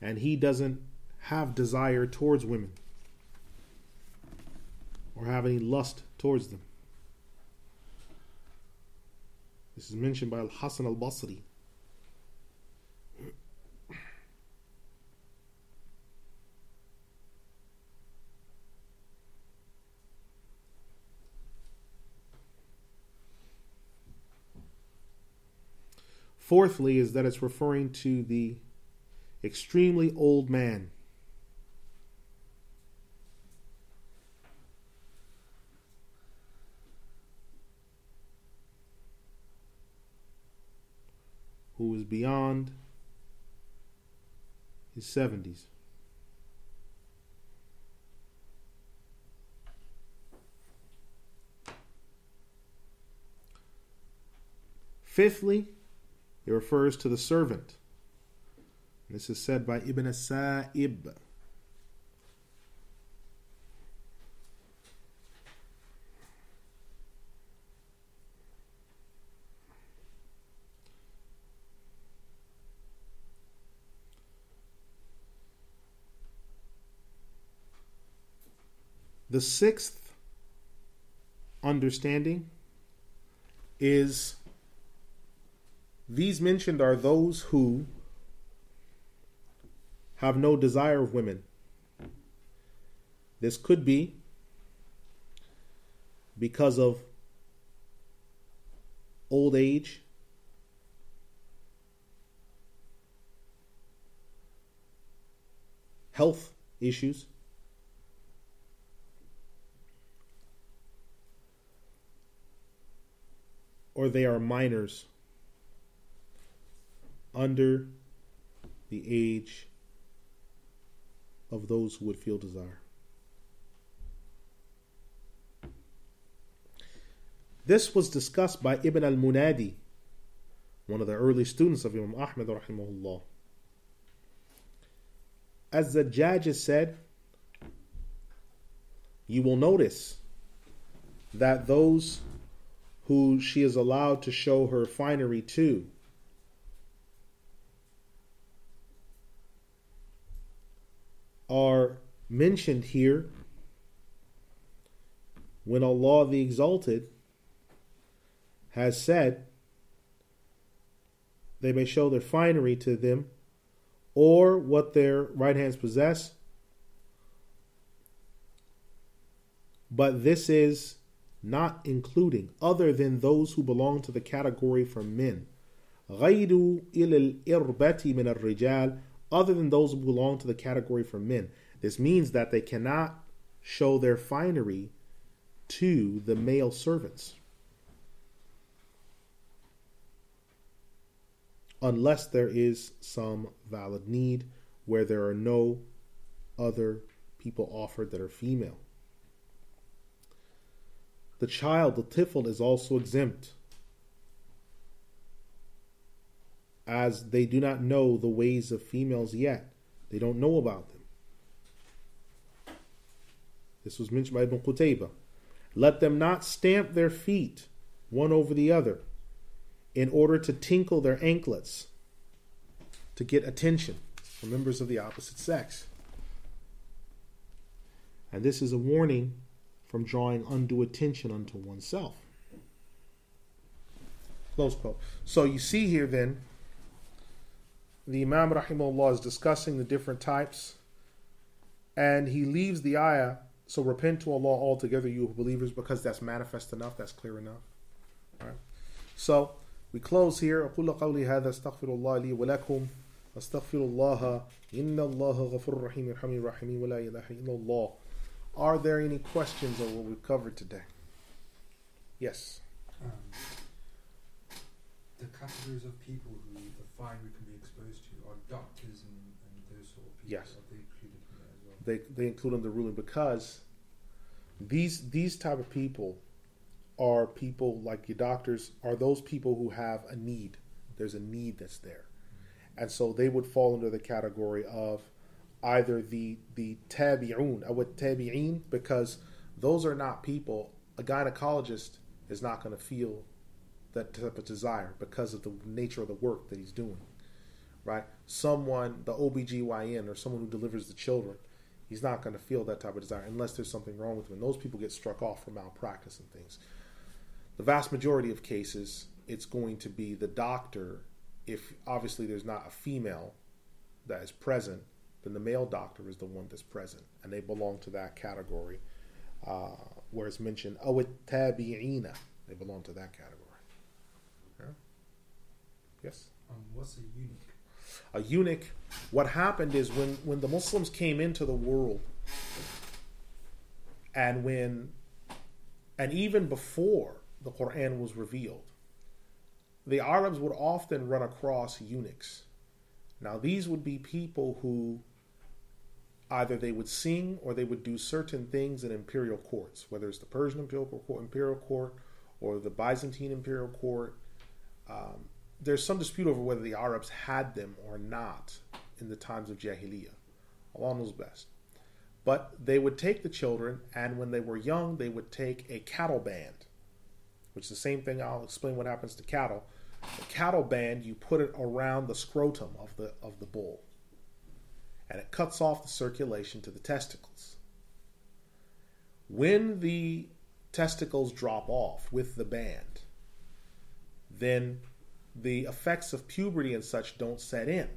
A: and he doesn't have desire towards women or have any lust towards them. This is mentioned by Al-Hasan al-Basri. Fourthly is that it's referring to the extremely old man who is beyond his 70s. Fifthly, it refers to the servant. This is said by Ibn as-Sa'ib. The sixth understanding is these mentioned are those who have no desire of women. This could be because of old age, health issues, or they are minors under the age of those who would feel desire. This was discussed by Ibn al-Munadi, one of the early students of Imam Ahmad rahimahullah. As the Zajjaj said, you will notice that those who she is allowed to show her finery to are mentioned here when Allah the Exalted has said they may show their finery to them or what their right hands possess. But this is not including other than those who belong to the category from men. غَيْرُ إِلَى الْإِرْبَةِ مِنَ الرِّجَالِ, other than those who belong to the category from men. This means that they cannot show their finery to the male servants unless there is some valid need where there are no other people offered that are female. The child, the tifl, is also exempt, as they do not know the ways of females yet. They don't know about them. This was mentioned by Ibn Qutaybah. Let them not stamp their feet one over the other in order to tinkle their anklets to get attention from members of the opposite sex. And this is a warning from drawing undue attention unto oneself. Close quote. So you see here then, the Imam rahimahullah is discussing the different types, and he leaves the ayah, so repent to Allah altogether, you believers, because that's manifest enough, that's clear enough. All right. So we close here. أقول قولي هذا استغفر الله لي ولكم استغفر الله إن الله غفور رحيم يرحمني الراحمين ولا إله إلا الله. Are there any questions on what we've covered today? Yes.
B: The categories of people who the finery can be exposed to are doctors and those sort of people.
A: Yes.
B: Are they included in that as well?
A: They include in the ruling because these type of people are people like your doctors, are those people who have a need. There's a need that's there. And so they would fall under the category of either the tabi'un or tabi'in, because those are not people. A gynecologist is not going to feel that type of desire because of the nature of the work that he's doing, right? Someone, the OBGYN or someone who delivers the children, he's not going to feel that type of desire unless there's something wrong with him. And those people get struck off for malpractice and things. The vast majority of cases, it's going to be the doctor. If obviously there's not a female that is present, then the male doctor is the one that's present, and they belong to that category where it's mentioned it-Tabi'ina. They belong to that category. Yeah? Yes?
B: What's a eunuch?
A: A eunuch, what happened is when the Muslims came into the world, and even before the Quran was revealed, the Arabs would often run across eunuchs. Now these would be people who either they would sing or they would do certain things in imperial courts, whether it's the Persian imperial court or the Byzantine imperial court. There's some dispute over whether the Arabs had them or not in the times of Jahiliyyah. Allah knows best. But they would take the children, and when they were young, they would take a cattle band, which is the same thing. I'll explain what happens to cattle. The cattle band, you put it around the scrotum of the bull, and it cuts off the circulation to the testicles. When the testicles drop off with the band, then the effects of puberty and such don't set in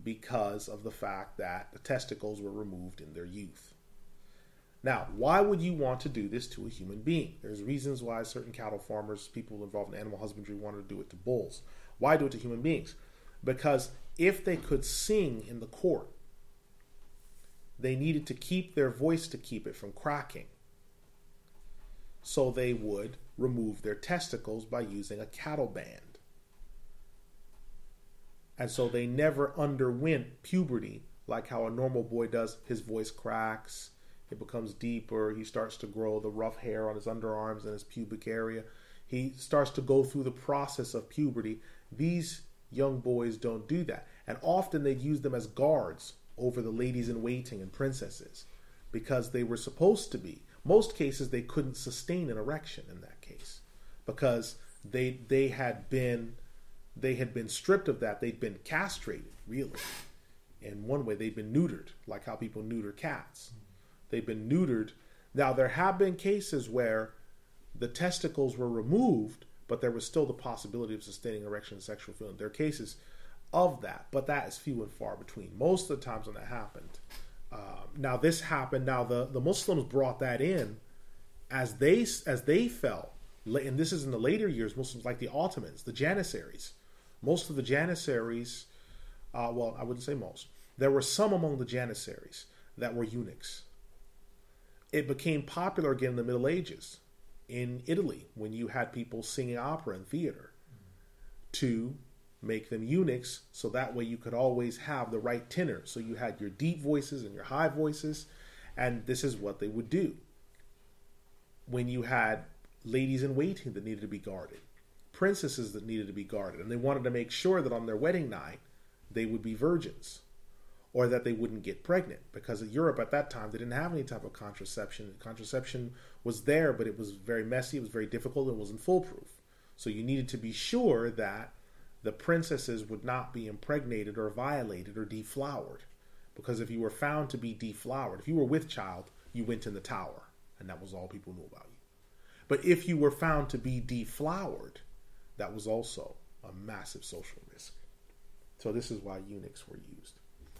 A: because of the fact that the testicles were removed in their youth. Now, why would you want to do this to a human being? There's reasons why certain cattle farmers, people involved in animal husbandry, wanted to do it to bulls. Why do it to human beings? Because if they could sing in the court, they needed to keep their voice to keep it from cracking. So they would remove their testicles by using a cattle band. And so they never underwent puberty like how a normal boy does. His voice cracks, it becomes deeper, he starts to grow the rough hair on his underarms and his pubic area. He starts to go through the process of puberty. These young boys don't do that. And often they'd use them as guards over the ladies in waiting and princesses because they were supposed to be. Most cases they couldn't sustain an erection in that case because they had been stripped of that. They'd been castrated, really. In one way, they'd been neutered, like how people neuter cats. They've been neutered. Now, there have been cases where the testicles were removed, but there was still the possibility of sustaining erection and sexual feeling. There are cases of that, but that is few and far between. Most of the times when that happened. Now, this happened. Now, the Muslims brought that in as they fell. And this is in the later years, Muslims like the Ottomans, the Janissaries. Most of the Janissaries, well, I wouldn't say most. There were some among the Janissaries that were eunuchs. It became popular again in the Middle Ages in Italy when you had people singing opera and theater to make them eunuchs so that way you could always have the right tenor. So you had your deep voices and your high voices, and this is what they would do. When you had ladies in waiting that needed to be guarded, princesses that needed to be guarded, and they wanted to make sure that on their wedding night they would be virgins or that they wouldn't get pregnant, because in Europe at that time they didn't have any type of contraception. Contraception was there, but it was very messy, it was very difficult, it wasn't foolproof. So you needed to be sure that the princesses would not be impregnated or violated or deflowered, because if you were found to be deflowered, if you were with child, you went in the tower, and that was all people knew about you. But if you were found to be deflowered, that was also a massive social risk. So this is why eunuchs were used.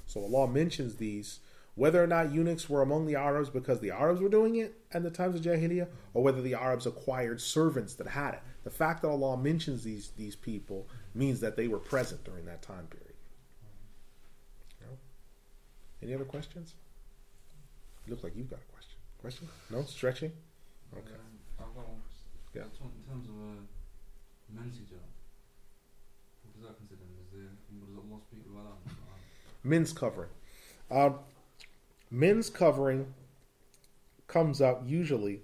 A: So Allah mentions these, whether or not eunuchs were among the Arabs because the Arabs were doing it at the times of Jahiliyyah, or whether the Arabs acquired servants that had it. The fact that Allah mentions these people means that they were present during that time period. Any other questions? You look like you've got a question. Question? No? Stretching? Okay.
C: I've got one.
A: Yeah.
C: In terms of men's hijab, what does that consider? Does Allah speak about that?
A: Men's covering. Men's covering comes up usually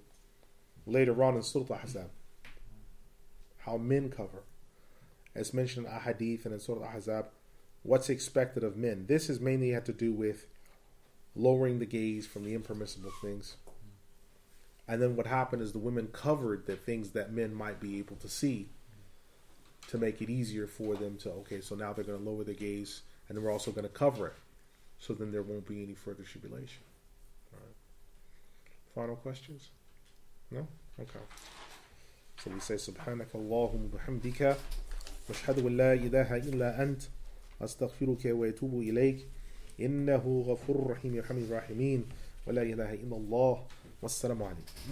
A: later on in Surah Al-Ahzab. How men cover. As mentioned in Ahadith and in Surah Al-Ahzab, what's expected of men. This is mainly had to do with lowering the gaze from the impermissible things. And then what happened is the women covered the things that men might be able to see to make it easier for them to, okay, so now they're going to lower their gaze, and then we're also going to cover it, so then there won't be any further tribulation. All right. Final questions? No? Okay. So we say, Subhanaka Allahumma bihamdika, wa ashhadu an la ilaha illa ant, astaghfiruka wa atubu ilayk, innahu ghafurur rahim yarhamir rahimin, wa la ilaha illa Allah, wassalamu alaykum.